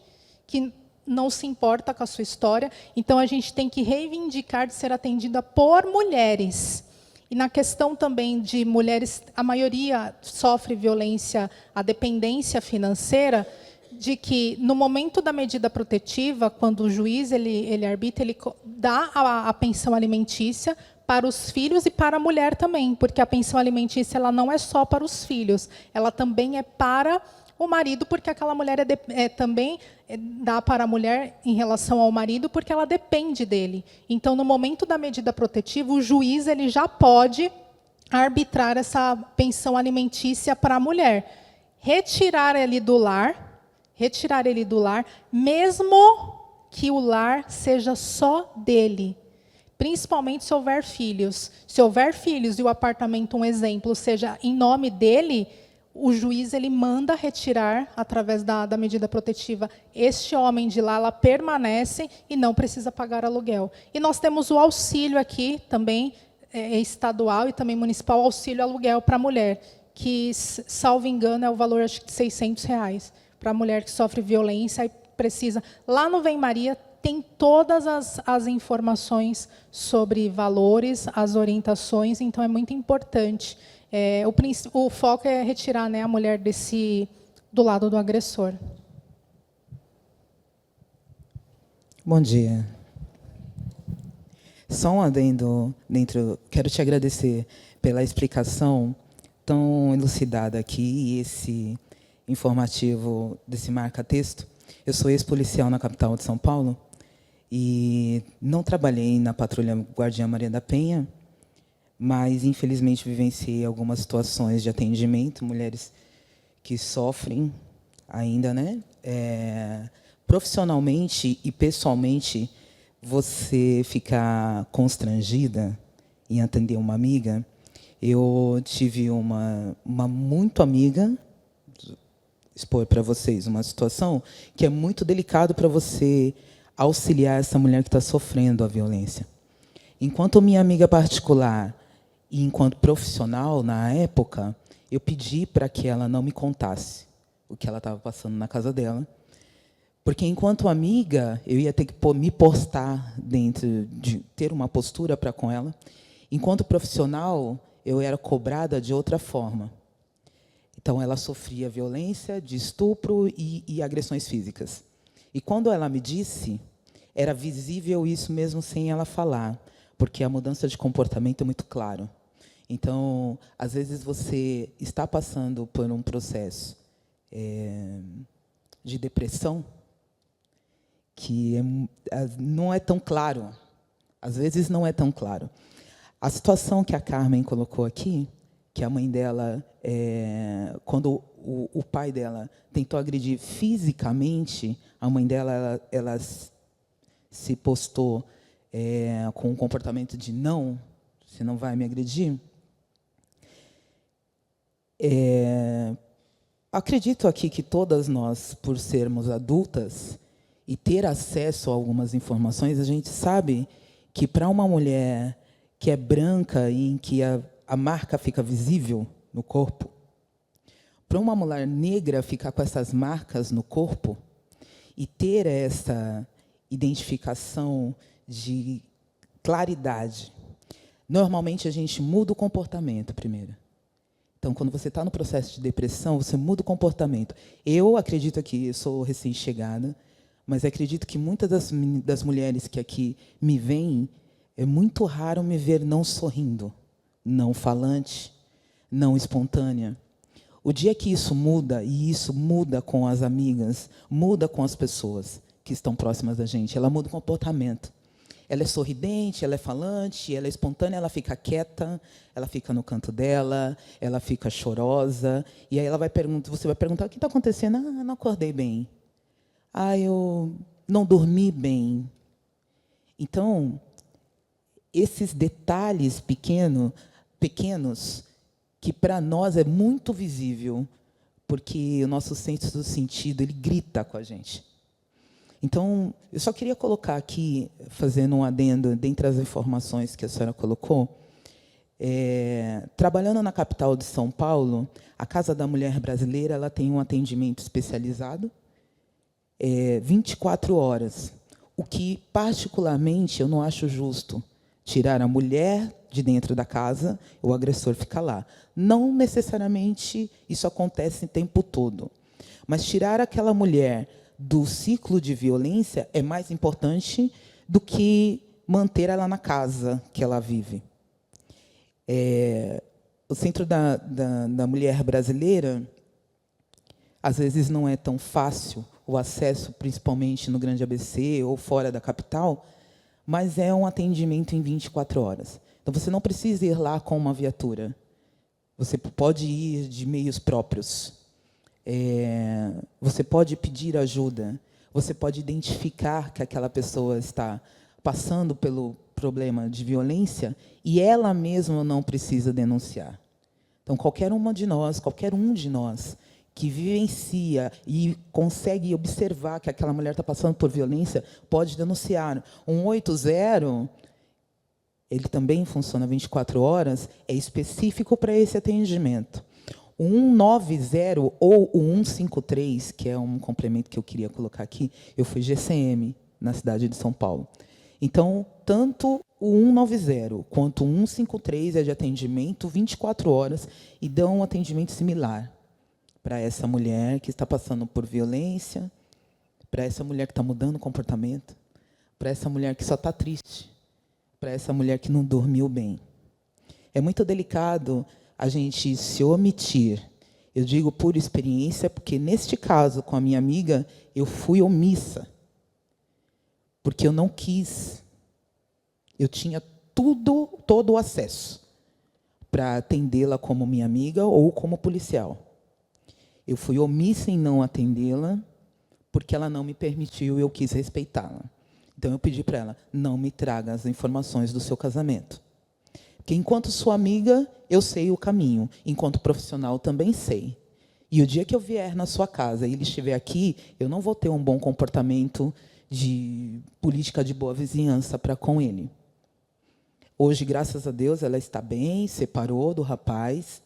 que não se importa com a sua história. Então, a gente tem que reivindicar de ser atendida por mulheres. E na questão também de mulheres, a maioria sofre violência, a dependência financeira, de que, no momento da medida protetiva, quando o juiz ele arbitra, ele dá a pensão alimentícia para os filhos e para a mulher também, porque a pensão alimentícia ela não é só para os filhos, ela também é para o marido, porque aquela mulher também dá para a mulher em relação ao marido, porque ela depende dele. Então, no momento da medida protetiva, o juiz ele já pode arbitrar essa pensão alimentícia para a mulher, retirar ele do lar, mesmo que o lar seja só dele, principalmente se houver filhos. Se houver filhos e o apartamento, um exemplo, seja em nome dele, o juiz ele manda retirar, através da medida protetiva, este homem de lá, ela permanece e não precisa pagar aluguel. E nós temos o auxílio aqui, também estadual e também municipal, auxílio aluguel para a mulher, que, salvo engano, é o valor acho que de R$600, para a mulher que sofre violência e precisa. Lá no Vem Maria tem todas as informações sobre valores, as orientações, então é muito importante. O foco é retirar, né, a mulher do lado do agressor.
Bom dia. Só um adendo quero te agradecer pela explicação tão elucidada aqui, esse informativo desse marca-texto. Eu sou ex-policial na capital de São Paulo e não trabalhei na Patrulha Guardiã Maria da Penha, mas, infelizmente, vivenciei algumas situações de atendimento, mulheres que sofrem ainda, né? Profissionalmente e pessoalmente, você ficar constrangida em atender uma amiga. Eu tive uma muito amiga, expor para vocês uma situação que é muito delicado para você auxiliar essa mulher que está sofrendo a violência. Enquanto minha amiga particular e enquanto profissional, na época, eu pedi para que ela não me contasse o que ela estava passando na casa dela, porque, enquanto amiga, eu ia ter que me postar dentro de ter uma postura para com ela. Enquanto profissional, eu era cobrada de outra forma. Então, ela sofria violência de estupro e agressões físicas. E, quando ela me disse, era visível isso mesmo sem ela falar, porque a mudança de comportamento é muito claro. Então, às vezes, você está passando por um processo de depressão, que não é tão claro. Às vezes, não é tão claro. A situação que a Carmen colocou aqui, que a mãe dela, quando o pai dela tentou agredir fisicamente, a mãe dela ela se postou com um comportamento de não, você não vai me agredir. Acredito aqui que todas nós, por sermos adultas e ter acesso a algumas informações, a gente sabe que, para uma mulher que é branca e em que a marca fica visível no corpo, para uma mulher negra ficar com essas marcas no corpo e ter essa identificação de claridade, normalmente a gente muda o comportamento primeiro. Então, quando você está no processo de depressão, você muda o comportamento. Eu acredito aqui, eu sou recém-chegada, mas acredito que muitas das mulheres que aqui me veem, é muito raro me ver não sorrindo, não falante, não espontânea. O dia que isso muda, e isso muda com as amigas, muda com as pessoas que estão próximas da gente, ela muda o comportamento. Ela é sorridente, ela é falante, ela é espontânea, ela fica quieta, ela fica no canto dela, ela fica chorosa, e aí você vai perguntar: o que está acontecendo? Ah, eu não acordei bem. Ah, eu não dormi bem. Então, esses detalhes pequenos, que para nós é muito visível, porque o nosso senso do sentido ele grita com a gente. Então, eu só queria colocar aqui, fazendo um adendo, dentre as informações que a senhora colocou, trabalhando na capital de São Paulo, a Casa da Mulher Brasileira ela tem um atendimento especializado, 24 horas, o que, particularmente, eu não acho justo tirar a mulher de dentro da casa, o agressor fica lá. Não necessariamente isso acontece o tempo todo, mas tirar aquela mulher do ciclo de violência é mais importante do que manter ela na casa que ela vive. O Centro da Mulher Brasileira, às vezes, não é tão fácil o acesso, principalmente no Grande ABC ou fora da capital, mas é um atendimento em 24 horas. Então, você não precisa ir lá com uma viatura. Você pode ir de meios próprios. Você pode pedir ajuda. Você pode identificar que aquela pessoa está passando pelo problema de violência e ela mesma não precisa denunciar. Então, qualquer um de nós que vivencia e consegue observar que aquela mulher está passando por violência, pode denunciar. 180, ele também funciona 24 horas, é específico para esse atendimento. O 190 ou o 153, que é um complemento que eu queria colocar aqui, eu fui GCM na cidade de São Paulo. Então, tanto o 190 quanto o 153 é de atendimento 24 horas e dão um atendimento similar para essa mulher que está passando por violência, para essa mulher que está mudando o comportamento, para essa mulher que só está triste, para essa mulher que não dormiu bem. É muito delicado a gente se omitir, eu digo por experiência, porque neste caso, com a minha amiga, eu fui omissa, porque eu não quis. Eu tinha todo o acesso para atendê-la como minha amiga ou como policial. Eu fui omissa em não atendê-la, porque ela não me permitiu e eu quis respeitá-la. Então, eu pedi para ela, não me traga as informações do seu casamento. Porque, enquanto sua amiga, eu sei o caminho. Enquanto profissional, também sei. E o dia que eu vier na sua casa e ele estiver aqui, eu não vou ter um bom comportamento de política de boa vizinhança para com ele. Hoje, graças a Deus, ela está bem, separou do rapaz,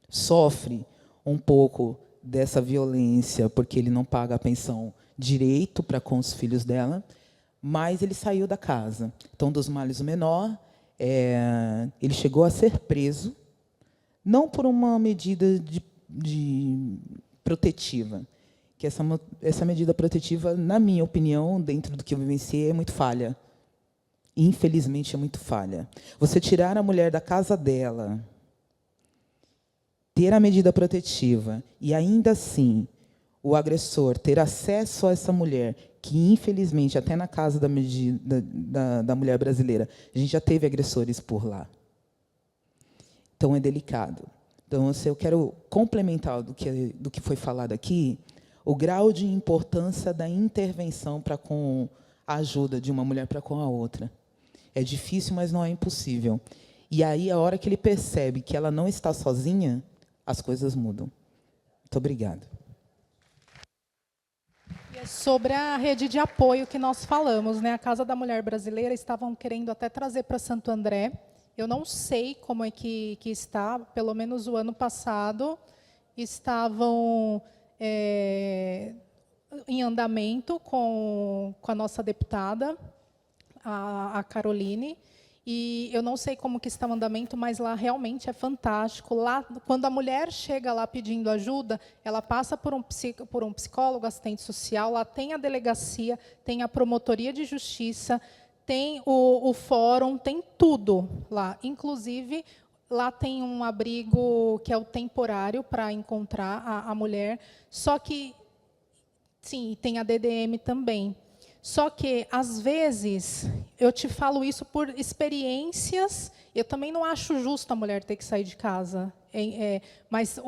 sofre um pouco dessa violência, porque ele não paga a pensão direito para com os filhos dela, mas ele saiu da casa. Então, dos males o menor, ele chegou a ser preso, não por uma medida de protetiva, que essa medida protetiva, na minha opinião, dentro do que eu vivenciei, é muito falha. Infelizmente, é muito falha. Você tirar a mulher da casa dela, ter a medida protetiva, e ainda assim o agressor ter acesso a essa mulher, que, infelizmente, até na casa da mulher brasileira, a gente já teve agressores por lá. Então, é delicado. Então, eu quero complementar do que foi falado aqui, o grau de importância da intervenção para com a ajuda de uma mulher para com a outra. É difícil, mas não é impossível. E aí, a hora que ele percebe que ela não está sozinha, as coisas mudam. Muito obrigada.
Sobre a rede de apoio que nós falamos, né? A Casa da Mulher Brasileira estavam querendo até trazer para Santo André. Eu não sei como é que está, pelo menos o ano passado, estavam em andamento com a nossa deputada, a Caroline, e eu não sei como que está o andamento, mas lá realmente é fantástico. Lá, quando a mulher chega lá pedindo ajuda, ela passa por um psicólogo, assistente social, lá tem a delegacia, tem a promotoria de justiça, tem o fórum, tem tudo lá. Inclusive, lá tem um abrigo que é o temporário para encontrar a mulher. Só que, sim, tem a DDM também. Só que, às vezes, eu te falo isso por experiências, eu também não acho justo a mulher ter que sair de casa, mas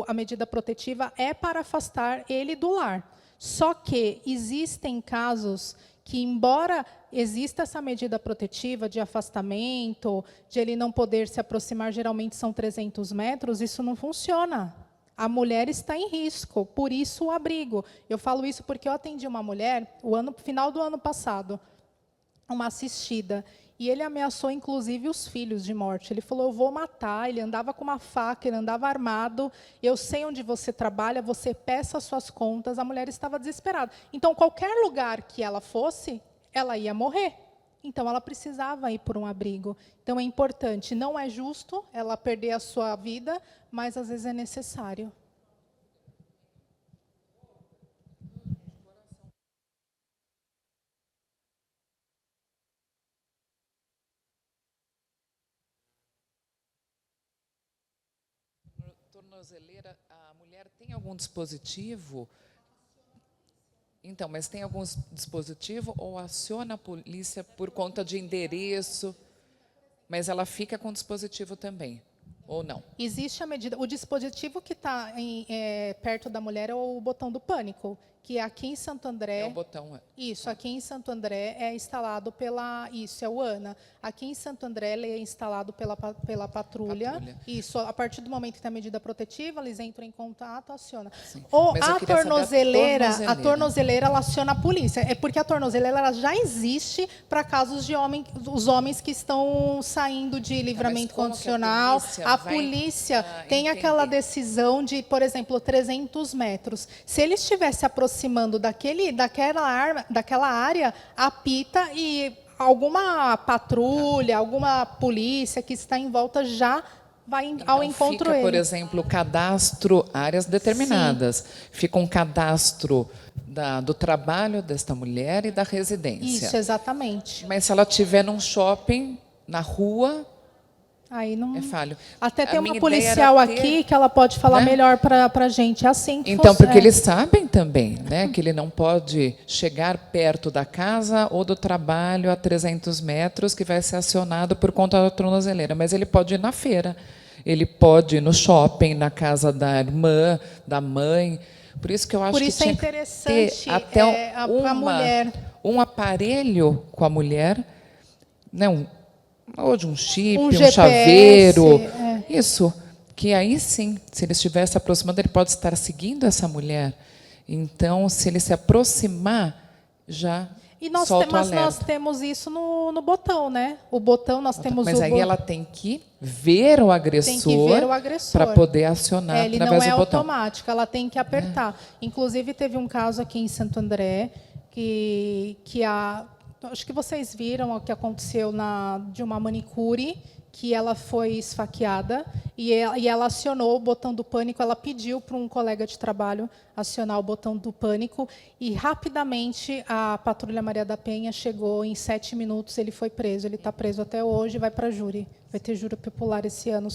a medida protetiva é para afastar ele do lar. Só que existem casos que, embora exista essa medida protetiva de afastamento, de ele não poder se aproximar, geralmente são 300 metros, isso não funciona. A mulher está em risco, por isso o abrigo. Eu falo isso porque eu atendi uma mulher, final do ano passado, uma assistida, e ele ameaçou, inclusive, os filhos de morte. Ele falou, eu vou matar, ele andava com uma faca, ele andava armado, eu sei onde você trabalha, você peça as suas contas. A mulher estava desesperada. Então, qualquer lugar que ela fosse, ela ia morrer. Então, ela precisava ir por um abrigo. Então, é importante. Não é justo ela perder a sua vida, mas, às vezes, é necessário.
Tornozeleira, a mulher tem algum dispositivo? Então, mas tem algum dispositivo ou aciona a polícia por conta de endereço? Mas ela fica com o dispositivo também, ou não?
Existe a medida. O dispositivo que está perto da mulher é o botão do pânico, que aqui em Santo André...
É o botão.
Isso, aqui em Santo André é instalado pela... Isso, é o ANA. Aqui em Santo André ele é instalado pela patrulha. Isso, a partir do momento que tem a medida protetiva, eles entram em contato, aciona. A tornozeleira, ela aciona a polícia. É porque a tornozeleira ela já existe para casos de os homens que estão saindo de livramento condicional. A polícia tem aquela decisão de, por exemplo, 300 metros. Se ele estiver se aproximando daquela área, apita e alguma patrulha, alguma polícia que está em volta já vai ao encontro
dele. Por exemplo, cadastro, áreas determinadas. Sim. Fica um cadastro do trabalho desta mulher e da residência.
Isso, exatamente.
Mas se ela estiver num shopping, na rua...
Aí não...
É falho.
Até
A
tem
minha
uma
ideia
policial
era ter,
aqui que ela pode falar
né?
melhor para a gente. É assim que
Então, porque
é.
eles sabem também, né, que ele não pode chegar perto da casa ou do trabalho a 300 metros, que vai ser acionado por conta da tornozeleira. Mas ele pode ir na feira, ele pode ir no shopping, na casa da irmã, da mãe. Por isso que eu acho
Por
que
isso é
tinha que
interessante
ter até
a mulher.
um aparelho com a mulher, né, ou de um chip,
Um
um
GPS,
chaveiro,
é.
isso, que aí sim, se ele estiver se aproximando, ele pode estar seguindo essa mulher. Então, se ele se aproximar, já solta o
Mas
alerta.
nós temos isso no botão, né? O botão, nós temos
Mas
o
aí ela tem que ver o agressor, para poder acionar
ele
através
não é
do botão.
automático, ela tem que apertar. Inclusive, teve um caso aqui em Santo André, acho que vocês viram o que aconteceu de uma manicure, que ela foi esfaqueada, e ela acionou o botão do pânico, ela pediu para um colega de trabalho acionar o botão do pânico, e rapidamente a Patrulha Maria da Penha chegou, em 7 minutos ele foi preso, ele está preso até hoje e vai para júri. Vai ter júri popular esse ano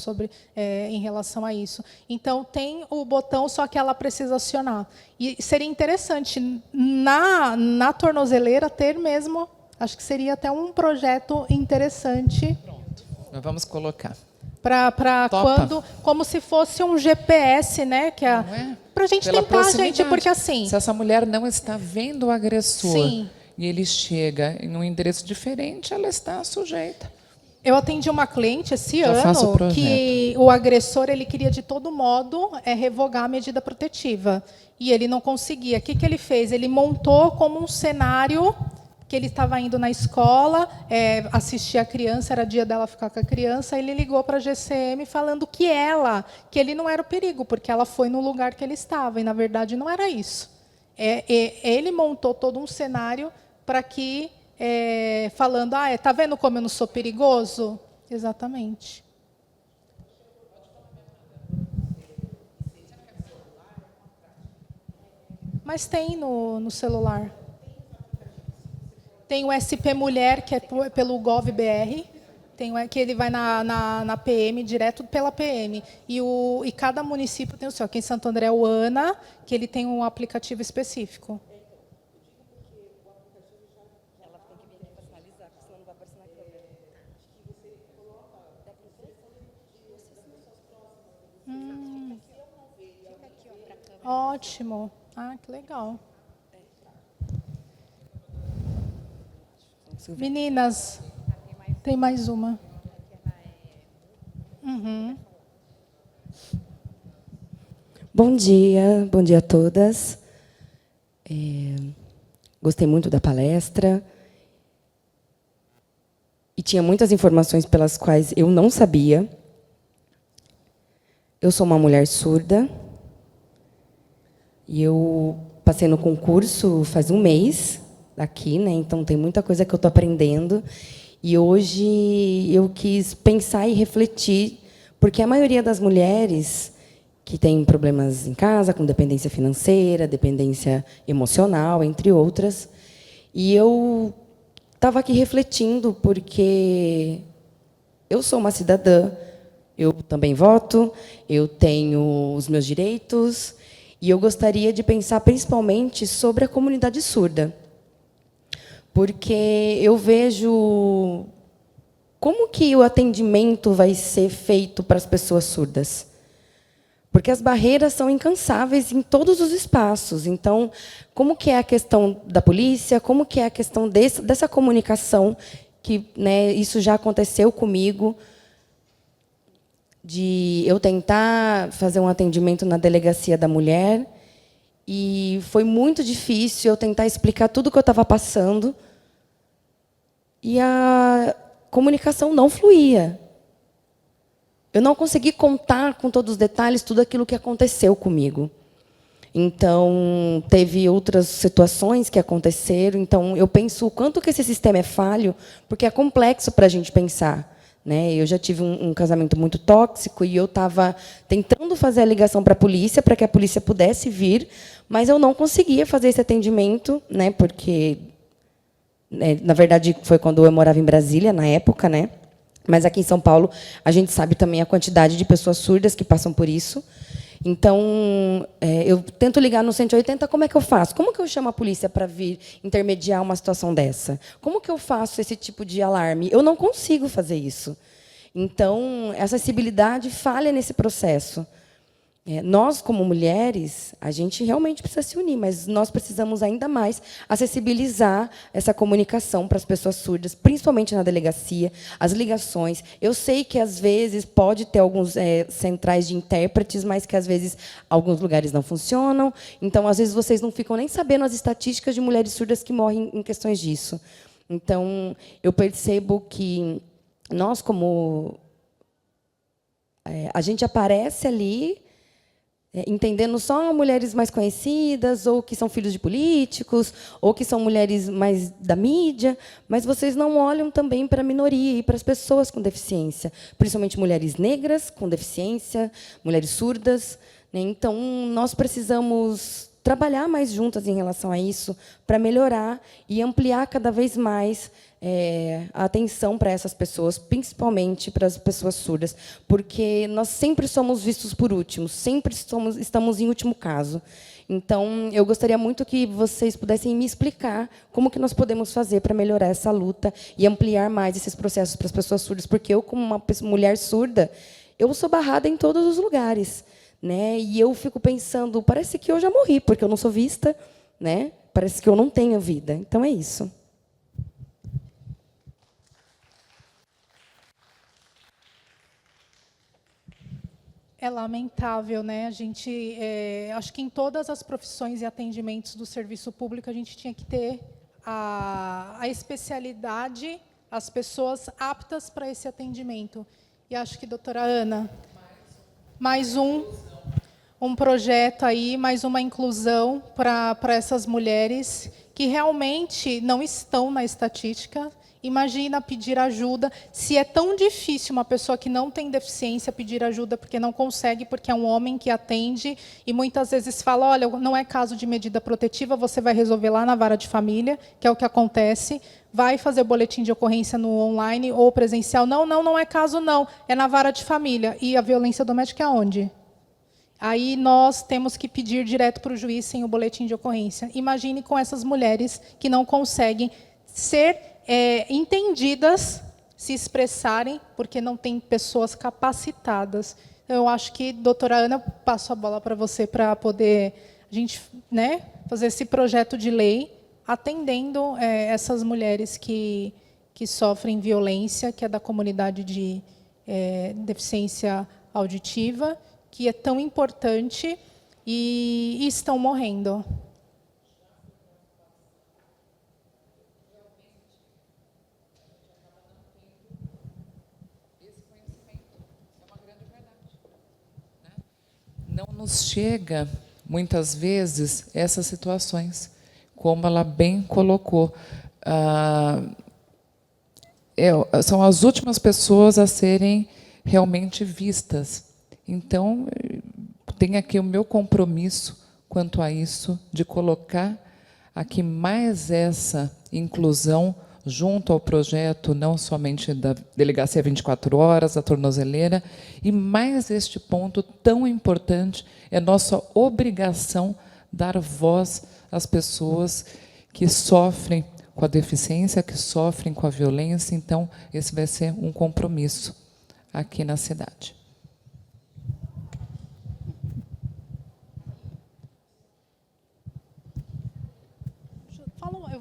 em relação a isso. Então, tem o botão, só que ela precisa acionar. E seria interessante, na tornozeleira, ter mesmo, acho que seria até um projeto interessante.
Nós vamos colocar.
Para quando, como se fosse um GPS, né? Para a gente
Pela
tentar,
proximidade.
gente, porque assim.
Se essa mulher não está vendo o agressor,
Sim.
e ele chega em um endereço diferente, ela está sujeita.
Eu atendi uma cliente esse
Já faço o
ano
projeto.
que o agressor ele queria de todo modo revogar a medida protetiva e ele não conseguia. O que ele fez? Ele montou como um cenário que ele estava indo na escola, assistir a criança, era dia dela ficar com a criança, ele ligou para a GCM falando que ele não era o perigo, porque ela foi no lugar que ele estava, e, na verdade, não era isso. Ele montou todo um cenário para que, falando, tá vendo como eu não sou perigoso? Exatamente. Mas tem no celular. Tem o SP Mulher, que é pelo GovBR, que ele vai na PM, direto pela PM. E cada município tem o seu. Aqui em Santo André é o ANA, que ele tem um aplicativo específico. Ótimo. Que legal. Meninas, tem mais uma. Uhum.
Bom dia a todas. Gostei muito da palestra. E tinha muitas informações pelas quais eu não sabia. Eu sou uma mulher surda. E eu passei no concurso faz um mês aqui, né? Então tem muita coisa que eu estou aprendendo. E hoje eu quis pensar e refletir, porque a maioria das mulheres que têm problemas em casa, com dependência financeira, dependência emocional, entre outras, e eu estava aqui refletindo, porque eu sou uma cidadã, eu também voto, eu tenho os meus direitos, e eu gostaria de pensar principalmente sobre a comunidade surda. Porque eu vejo como que o atendimento vai ser feito para as pessoas surdas. Porque as barreiras são incansáveis em todos os espaços. Então, como que é a questão da polícia, como que é a questão dessa comunicação, que, né, isso já aconteceu comigo, de eu tentar fazer um atendimento na delegacia da mulher, e foi muito difícil eu tentar explicar tudo o que eu estava passando, e a comunicação não fluía. Eu não consegui contar com todos os detalhes tudo aquilo que aconteceu comigo. Então, teve outras situações que aconteceram. Então, eu penso o quanto que esse sistema é falho, porque é complexo para a gente pensar. Né? Eu já tive um casamento muito tóxico e eu estava tentando fazer a ligação para a polícia, para que a polícia pudesse vir, mas eu não conseguia fazer esse atendimento, né? Porque, na verdade, foi quando eu morava em Brasília, na época, né? Mas aqui em São Paulo, a gente sabe também a quantidade de pessoas surdas que passam por isso. Então, eu tento ligar no 180, como é que eu faço? Como que eu chamo a polícia para vir intermediar uma situação dessa? Como que eu faço esse tipo de alarme? Eu não consigo fazer isso. Então, a acessibilidade falha nesse processo. Nós, como mulheres, a gente realmente precisa se unir, mas nós precisamos ainda mais acessibilizar essa comunicação para as pessoas surdas, principalmente na delegacia, as ligações. Eu sei que, às vezes, pode ter alguns centrais de intérpretes, mas que, às vezes, alguns lugares não funcionam. Então, às vezes, vocês não ficam nem sabendo as estatísticas de mulheres surdas que morrem em questões disso. Então, eu percebo que nós, como... a gente aparece ali entendendo só mulheres mais conhecidas, ou que são filhos de políticos, ou que são mulheres mais da mídia, mas vocês não olham também para a minoria e para as pessoas com deficiência, principalmente mulheres negras com deficiência, mulheres surdas, né? Então, nós precisamos trabalhar mais juntas em relação a isso, para melhorar e ampliar cada vez mais a atenção para essas pessoas, principalmente para as pessoas surdas, porque nós sempre somos vistos por últimos, sempre estamos em último caso. Então, eu gostaria muito que vocês pudessem me explicar como que nós podemos fazer para melhorar essa luta e ampliar mais esses processos para as pessoas surdas, porque eu, como uma mulher surda, eu sou barrada em todos os lugares, né? E eu fico pensando, parece que eu já morri, porque eu não sou vista, né? Parece que eu não tenho vida. Então, é isso.
É lamentável, né? A gente, acho que em todas as profissões e atendimentos do serviço público, a gente tinha que ter a especialidade, as pessoas aptas para esse atendimento. E acho que, doutora Ana, mais um projeto aí, mais uma inclusão para essas mulheres que realmente não estão na estatística. Imagina pedir ajuda, se é tão difícil uma pessoa que não tem deficiência pedir ajuda porque não consegue, porque é um homem que atende, e muitas vezes fala, olha, não é caso de medida protetiva, você vai resolver lá na vara de família, que é o que acontece, vai fazer o boletim de ocorrência no online ou presencial. Não é caso não, é na vara de família. E a violência doméstica é onde? Aí nós temos que pedir direto para o juiz sem o boletim de ocorrência. Imagine com essas mulheres que não conseguem ser entendidas, se expressarem, porque não tem pessoas capacitadas. Eu acho que, doutora Ana, passo a bola para você para poder a gente, né, fazer esse projeto de lei atendendo essas mulheres que sofrem violência, que é da comunidade de deficiência auditiva, que é tão importante e estão morrendo.
Não nos chega, muitas vezes, essas situações, como ela bem colocou. São as últimas pessoas a serem realmente vistas. Então, tem aqui o meu compromisso quanto a isso, de colocar aqui mais essa inclusão junto ao projeto, não somente da Delegacia 24 Horas, a tornozeleira, e mais este ponto tão importante, é nossa obrigação dar voz às pessoas que sofrem com a deficiência, que sofrem com a violência. Então, esse vai ser um compromisso aqui na cidade.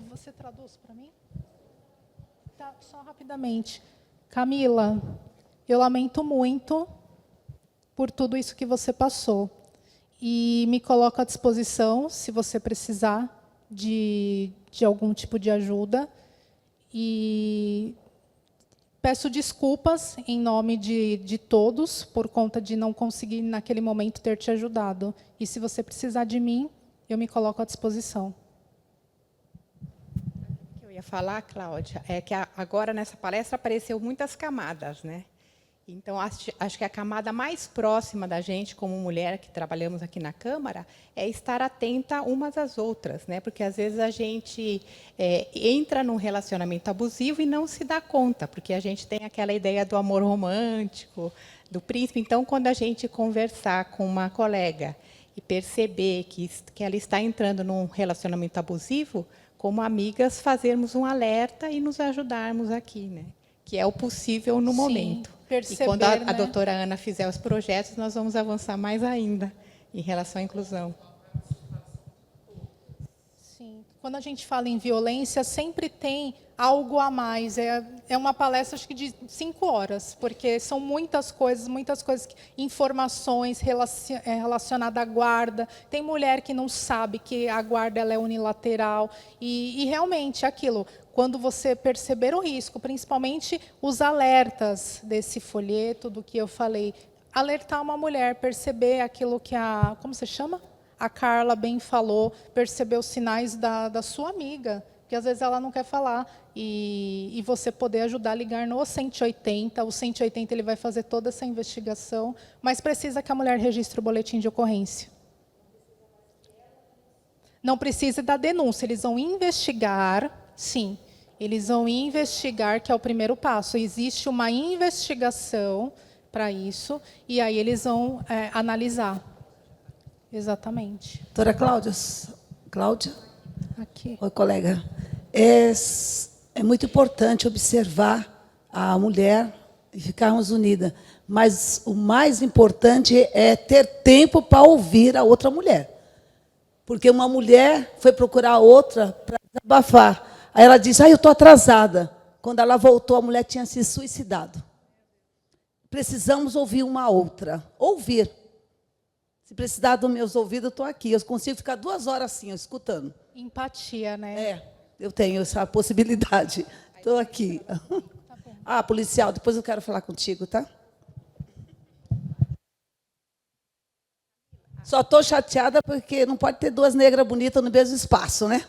Você traduz para mim? Tá, só rapidamente. Camila, eu lamento muito por tudo isso que você passou. E me coloco à disposição, se você precisar de algum tipo de ajuda. E peço desculpas em nome de todos, por conta de não conseguir, naquele momento, ter te ajudado. E, se você precisar de mim, eu me coloco à disposição.
Falar, Cláudia, é que agora nessa palestra apareceu muitas camadas, né? Então, acho que a camada mais próxima da gente, como mulher que trabalhamos aqui na Câmara, é estar atenta umas às outras, né? Porque, às vezes, a gente entra num relacionamento abusivo e não se dá conta, porque a gente tem aquela ideia do amor romântico, do príncipe. Então, quando a gente conversar com uma colega e perceber que ela está entrando num relacionamento abusivo, como amigas, fazermos um alerta e nos ajudarmos aqui, né? Que é o possível no momento.
Perceber,
e quando a
né?
doutora Ana fizer os projetos, nós vamos avançar mais ainda em relação à inclusão.
Sim. Quando a gente fala em violência, sempre tem algo a mais. É uma palestra, acho que de 5 horas, porque são muitas coisas, informações relacionadas à guarda. Tem mulher que não sabe que a guarda ela é unilateral. E realmente, aquilo, quando você perceber o risco, principalmente os alertas desse folheto, do que eu falei, alertar uma mulher, perceber aquilo que como se chama? A Carla bem falou, perceber os sinais da sua amiga, que às vezes ela não quer falar, e você poder ajudar a ligar no 180, o 180 ele vai fazer toda essa investigação, mas precisa que a mulher registre o boletim de ocorrência. Não precisa da denúncia, eles vão investigar, sim, eles vão investigar, que é o primeiro passo. Existe uma investigação para isso, e aí eles vão analisar. Exatamente.
Doutora Cláudia?
Aqui.
Oi, colega. É muito importante observar a mulher e ficarmos unidas, mas o mais importante é ter tempo para ouvir a outra mulher. Porque uma mulher foi procurar a outra para desabafar. Aí ela disse, eu estou atrasada. Quando ela voltou, a mulher tinha se suicidado. Precisamos ouvir uma outra. Ouvir. Se precisar dos meus ouvidos, eu estou aqui. Eu consigo ficar 2 horas assim, escutando.
Empatia, né?
Eu tenho essa possibilidade. Estou aqui. Policial, depois eu quero falar contigo, tá? Só estou chateada porque não pode ter 2 negras bonitas no mesmo espaço, né?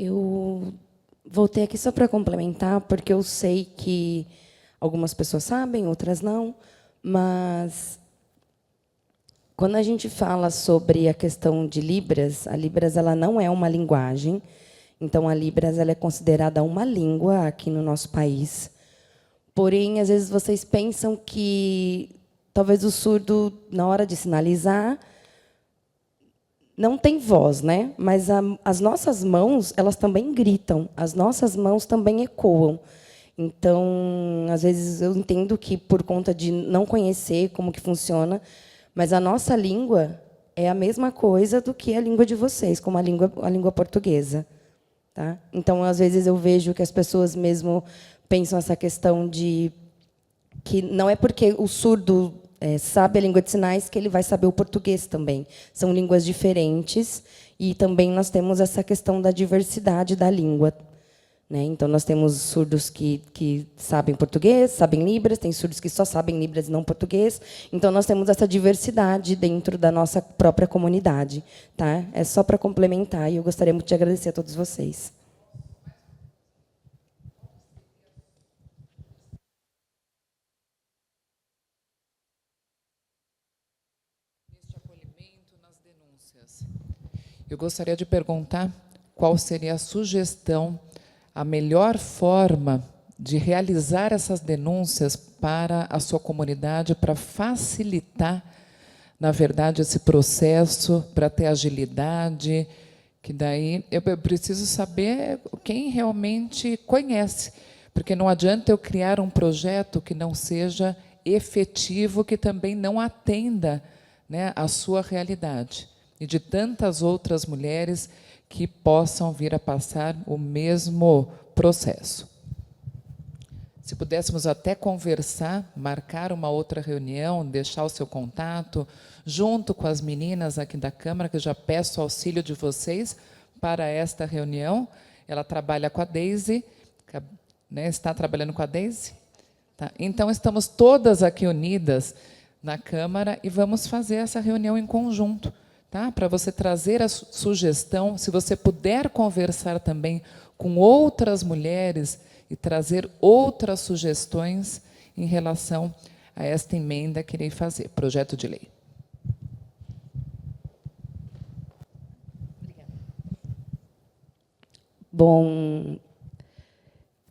Eu voltei aqui só para complementar, porque eu sei que algumas pessoas sabem, outras não, mas quando a gente fala sobre a questão de Libras, a Libras ela não é uma linguagem, então a Libras ela é considerada uma língua aqui no nosso país. Porém, às vezes vocês pensam que talvez o surdo, na hora de sinalizar, não tem voz, né? Mas as nossas mãos, elas também gritam, as nossas mãos também ecoam. Então, às vezes eu entendo que por conta de não conhecer como que funciona, mas a nossa língua é a mesma coisa do que a língua de vocês, como a língua portuguesa, tá? Então, às vezes eu vejo que as pessoas mesmo pensam essa questão de que não é porque o surdo sabe a língua de sinais que ele vai saber o português também. São línguas diferentes e também nós temos essa questão da diversidade da língua, né? Então, nós temos surdos que sabem português, sabem Libras, tem surdos que só sabem Libras e não português. Então, nós temos essa diversidade dentro da nossa própria comunidade, tá? É só para complementar, e eu gostaria muito de agradecer a todos vocês.
Eu gostaria de perguntar qual seria a sugestão, a melhor forma de realizar essas denúncias para a sua comunidade, para facilitar, na verdade, esse processo, para ter agilidade, que daí eu preciso saber quem realmente conhece, porque não adianta eu criar um projeto que não seja efetivo, que também não atenda, né, a sua realidade. E de tantas outras mulheres que possam vir a passar o mesmo processo. Se pudéssemos até conversar, marcar uma outra reunião, deixar o seu contato, junto com as meninas aqui da Câmara, que eu já peço auxílio de vocês para esta reunião, ela trabalha com a Deise, né? Está trabalhando com a Deise? Tá. Então, estamos todas aqui unidas na Câmara e vamos fazer essa reunião em conjunto, tá? Para você trazer a sugestão, se você puder conversar também com outras mulheres e trazer outras sugestões em relação a esta emenda que irei fazer, projeto de lei.
Bom,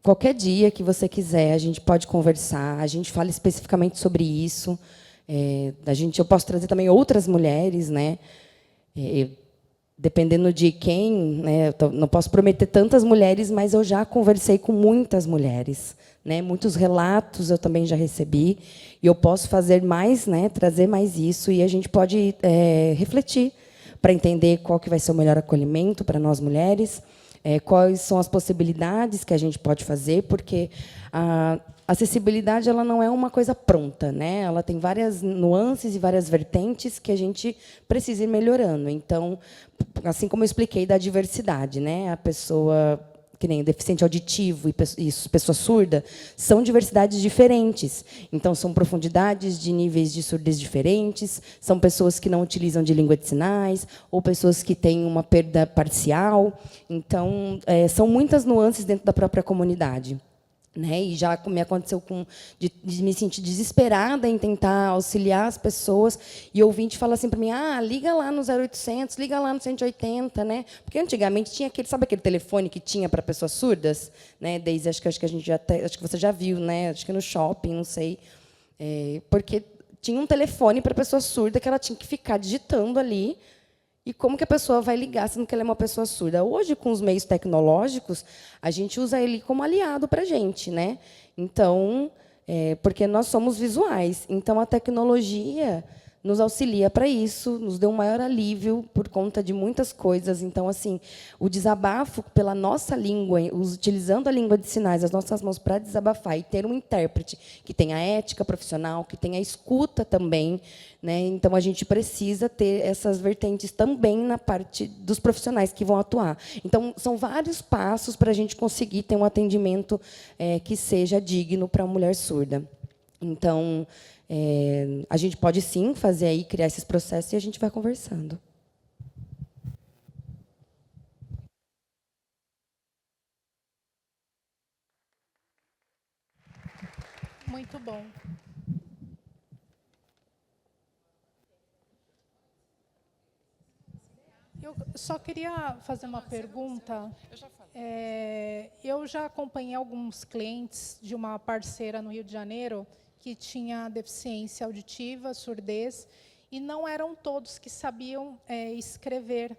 qualquer dia que você quiser, a gente pode conversar, a gente fala especificamente sobre isso. Eu posso trazer também outras mulheres, né? Dependendo de quem, né? Não posso prometer tantas mulheres, mas eu já conversei com muitas mulheres, né? Muitos relatos eu também já recebi, e eu posso fazer mais, né? Trazer mais isso, e a gente pode refletir para entender qual que vai ser o melhor acolhimento para nós mulheres. Quais são as possibilidades que a gente pode fazer, porque a acessibilidade ela não é uma coisa pronta, né? Ela tem várias nuances e várias vertentes que a gente precisa ir melhorando. Então, assim como eu expliquei da diversidade, né? A pessoa que nem deficiente auditivo e pessoa surda são diversidades diferentes. Então, são profundidades de níveis de surdez diferentes, são pessoas que não utilizam de língua de sinais, ou pessoas que têm uma perda parcial. Então, são muitas nuances dentro da própria comunidade. Né? E já me aconteceu de me sentir desesperada em tentar auxiliar as pessoas, e o ouvinte fala assim para mim: liga lá no 0800, liga lá no 180, né? Porque antigamente tinha sabe aquele telefone que tinha para pessoas surdas, né? Desde acho que a gente acho que você já viu, né? Acho que no shopping, não sei, porque tinha um telefone para pessoa surda que ela tinha que ficar digitando ali. E como que a pessoa vai ligar, sendo que ela é uma pessoa surda? Hoje, com os meios tecnológicos, a gente usa ele como aliado para a gente, né? Então, porque nós somos visuais. Então, a tecnologia nos auxilia para isso, nos deu um maior alívio por conta de muitas coisas. Então, assim, o desabafo pela nossa língua, utilizando a língua de sinais, as nossas mãos para desabafar, e ter um intérprete que tenha ética profissional, que tenha escuta também, né? Então, a gente precisa ter essas vertentes também na parte dos profissionais que vão atuar. Então, são vários passos para a gente conseguir ter um atendimento que seja digno para a mulher surda. Então, a gente pode, sim, fazer aí, criar esses processos, e a gente vai conversando.
Muito bom. Eu só queria fazer uma pergunta. Eu já acompanhei alguns clientes de uma parceira no Rio de Janeiro que tinha deficiência auditiva, surdez, e não eram todos que sabiam escrever.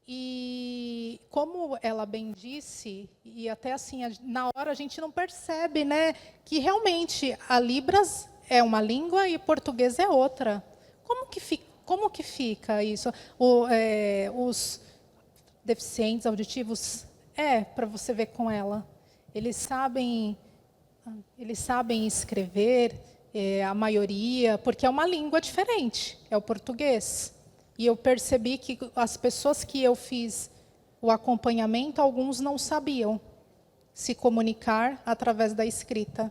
E, como ela bem disse, e até assim, na hora a gente não percebe, né, que realmente a Libras é uma língua e português é outra. Como que fica isso? Os deficientes auditivos, para você ver com ela, eles sabem escrever, a maioria, porque é uma língua diferente, é o português. E eu percebi que as pessoas que eu fiz o acompanhamento, alguns não sabiam se comunicar através da escrita.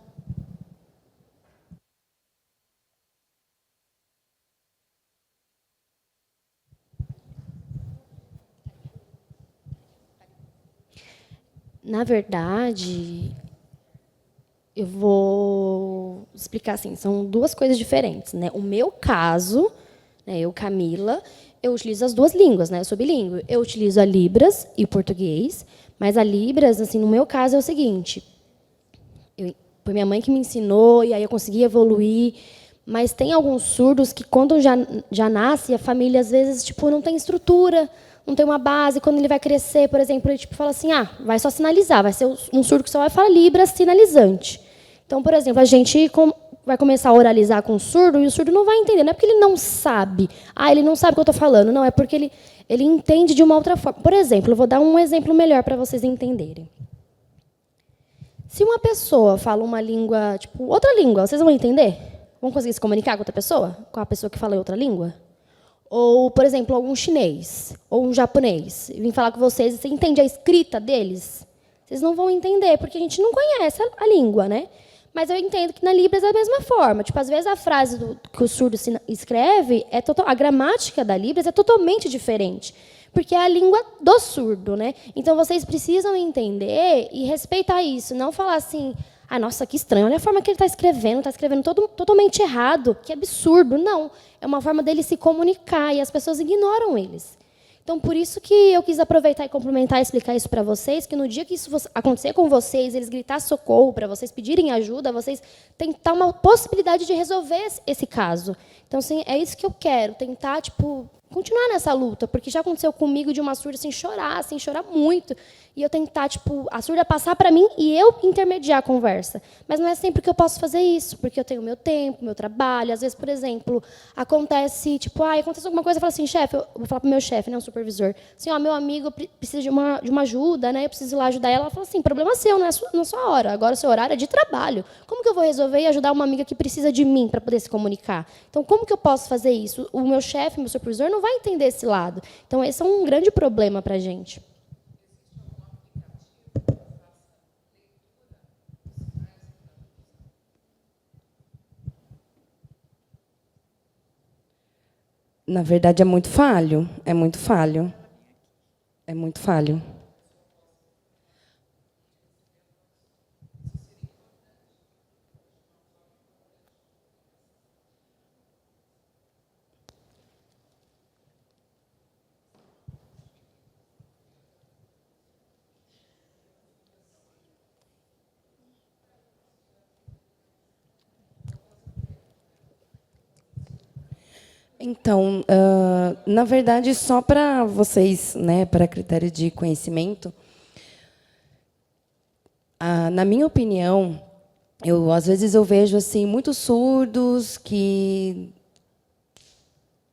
Na verdade, eu vou explicar assim, são duas coisas diferentes, né? O meu caso, né, eu, Camila, eu utilizo as duas línguas, né? Eu sou bilíngue. Eu utilizo a Libras e o português, mas a Libras, assim, no meu caso é o seguinte: foi minha mãe que me ensinou, e aí eu consegui evoluir, mas tem alguns surdos que, quando já nasce, a família, às vezes, tipo, não tem estrutura, não tem uma base. Quando ele vai crescer, por exemplo, ele vai assim, vai só sinalizar, vai ser um surdo que só vai falar Libras sinalizante. Então, por exemplo, a gente vai começar a oralizar com o surdo, e o surdo não vai entender. Não é porque ele não sabe, ele não sabe o que eu estou falando, não, é porque ele entende de uma outra forma. Por exemplo, eu vou dar um exemplo melhor para vocês entenderem. Se uma pessoa fala uma língua, tipo, outra língua, vocês vão entender? Vão conseguir se comunicar com outra pessoa? Com a pessoa que fala outra língua? Ou, por exemplo, algum chinês ou um japonês vim falar com vocês, você entende a escrita deles? Vocês não vão entender, porque a gente não conhece a língua, né? Mas eu entendo que na Libras é da mesma forma. Tipo, às vezes a frase que o surdo escreve, a gramática da Libras é totalmente diferente, porque é a língua do surdo, né? Então, vocês precisam entender e respeitar isso. Não falar assim, ah, nossa, que estranho, olha a forma que ele está escrevendo totalmente errado, que absurdo. Não, é uma forma dele se comunicar, e as pessoas ignoram eles. Então, por isso que eu quis aproveitar e complementar e explicar isso para vocês, que no dia que isso acontecer com vocês, eles gritarem socorro, para vocês pedirem ajuda, vocês tentar uma possibilidade de resolver esse caso. Então, assim, é isso que eu quero, tentar, tipo, continuar nessa luta, porque já aconteceu comigo de uma surda assim chorar muito, e eu tentar, tipo, a surda passar para mim e eu intermediar a conversa. Mas não é sempre que eu posso fazer isso, porque eu tenho meu tempo, meu trabalho. Às vezes, por exemplo, acontece, tipo, acontece alguma coisa, eu falo assim, chefe, eu vou falar para o meu chefe, né, o supervisor, assim, ó, meu amigo precisa de uma ajuda, né, eu preciso ir lá ajudar ela. Ela fala assim, problema seu, não é na sua hora, agora o seu horário é de trabalho. Como que eu vou resolver e ajudar uma amiga que precisa de mim para poder se comunicar? Então, como que eu posso fazer isso? O meu chefe, meu supervisor, não vai entender esse lado. Então, esse é um grande problema para a gente. Na verdade, é muito falho. É muito falho. É muito falho. Então, na verdade, só para vocês, né, para critério de conhecimento, na minha opinião, às vezes eu vejo assim muitos surdos que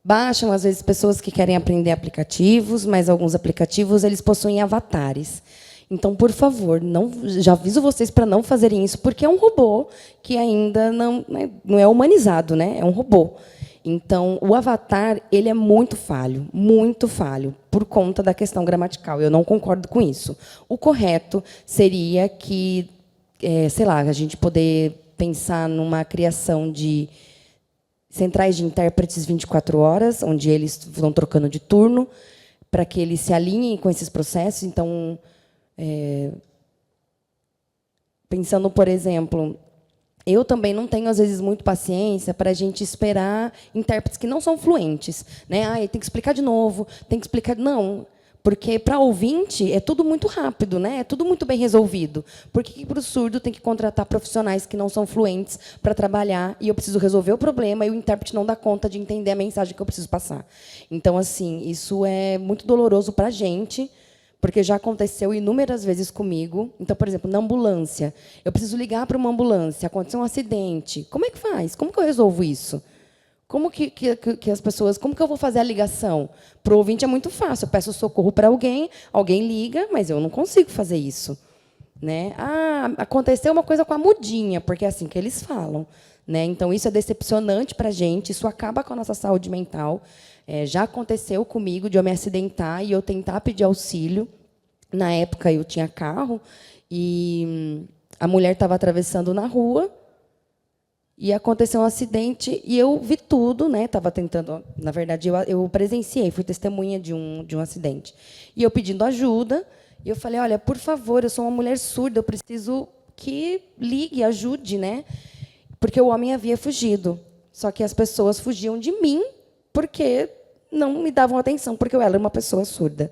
baixam, às vezes pessoas que querem aprender aplicativos, mas alguns aplicativos eles possuem avatares. Então, por favor, já aviso vocês para não fazerem isso, porque é um robô que ainda não é humanizado, né? É um robô. Então, o avatar ele é muito falho, por conta da questão gramatical. Eu não concordo com isso. O correto seria que, sei lá, a gente poder pensar numa criação de centrais de intérpretes 24 horas, onde eles vão trocando de turno, para que eles se alinhem com esses processos. Então, pensando, por exemplo, eu também não tenho, às vezes, muito paciência para a gente esperar intérpretes que não são fluentes, né? Tem que explicar de novo, tem que explicar... Não, porque, para ouvinte, é tudo muito rápido, né? É tudo muito bem resolvido. Por que, para o surdo, tem que contratar profissionais que não são fluentes para trabalhar e eu preciso resolver o problema e o intérprete não dá conta de entender a mensagem que eu preciso passar? Então, assim, isso é muito doloroso para a gente, porque já aconteceu inúmeras vezes comigo. Então, por exemplo, na ambulância, eu preciso ligar para uma ambulância, aconteceu um acidente. Como é que faz? Como que eu resolvo isso? Como que as pessoas... Como que eu vou fazer a ligação? Para o ouvinte é muito fácil. Eu peço socorro para alguém liga, mas eu não consigo fazer isso, né? Aconteceu uma coisa com a mudinha, porque é assim que eles falam, né? Então, isso é decepcionante para a gente, isso acaba com a nossa saúde mental. Já aconteceu comigo de eu me acidentar e eu tentar pedir auxílio. Na época, eu tinha carro e a mulher estava atravessando na rua e aconteceu um acidente e eu vi tudo, né? Estava tentando, na verdade, eu presenciei, fui testemunha de um acidente. E eu pedindo ajuda, e eu falei, olha, por favor, eu sou uma mulher surda, eu preciso que ligue, ajude, né? Porque o homem havia fugido. Só que as pessoas fugiam de mim porque não me davam atenção, porque eu era uma pessoa surda,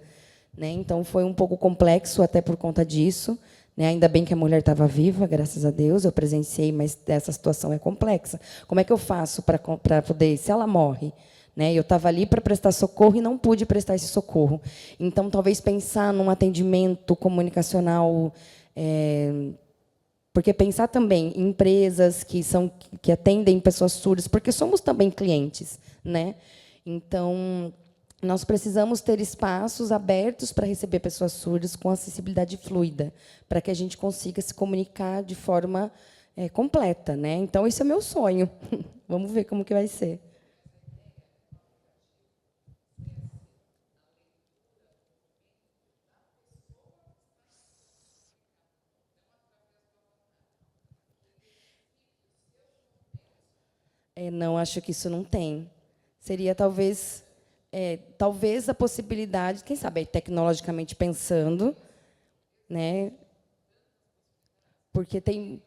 né? Então, foi um pouco complexo até por conta disso, né? Ainda bem que a mulher estava viva, graças a Deus, eu presenciei, mas essa situação é complexa. Como é que eu faço para poder, se ela morre, né? Eu estava ali para prestar socorro e não pude prestar esse socorro. Então, talvez pensar num atendimento comunicacional, porque pensar também em empresas que atendem pessoas surdas, porque somos também clientes, né? Então, nós precisamos ter espaços abertos para receber pessoas surdas com acessibilidade fluida, para que a gente consiga se comunicar de forma completa, né? Então, esse é meu sonho. Vamos ver como que vai ser.
Não, acho que isso não tem. Seria talvez a possibilidade, quem sabe, aí, tecnologicamente pensando, né? Porque tem.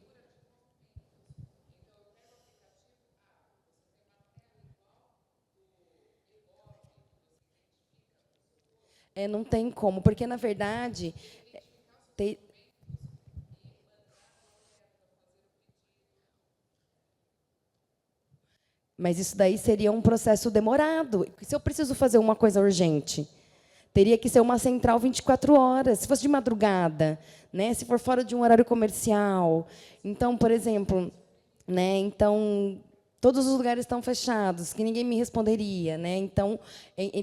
Não tem como, porque, na verdade, mas isso daí seria um processo demorado. Se eu preciso fazer uma coisa urgente, teria que ser uma central 24 horas. Se fosse de madrugada, né? Se for fora de um horário comercial. Então, por exemplo, né? Então, todos os lugares estão fechados, que ninguém me responderia, né? Então,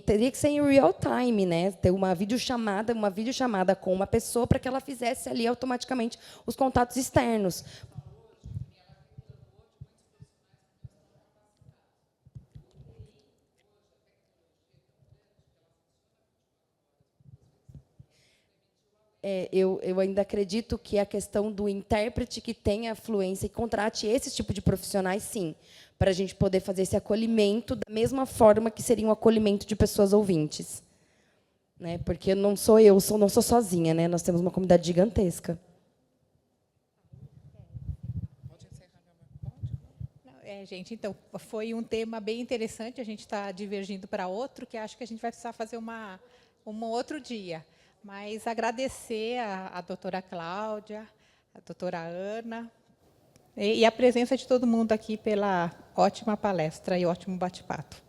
teria que ser em real time, né? Ter uma videochamada com uma pessoa para que ela fizesse ali automaticamente os contatos externos. Eu ainda acredito que a questão do intérprete que tenha fluência e contrate esse tipo de profissionais, sim, para a gente poder fazer esse acolhimento da mesma forma que seria um acolhimento de pessoas ouvintes. Né? Porque não sou sozinha, né? Nós temos uma comunidade gigantesca.
Gente, então, foi um tema bem interessante, a gente está divergindo para outro, que acho que a gente vai precisar fazer um outro dia. Mas agradecer a doutora Cláudia, a doutora Ana, e a presença de todo mundo aqui pela ótima palestra e ótimo bate-papo.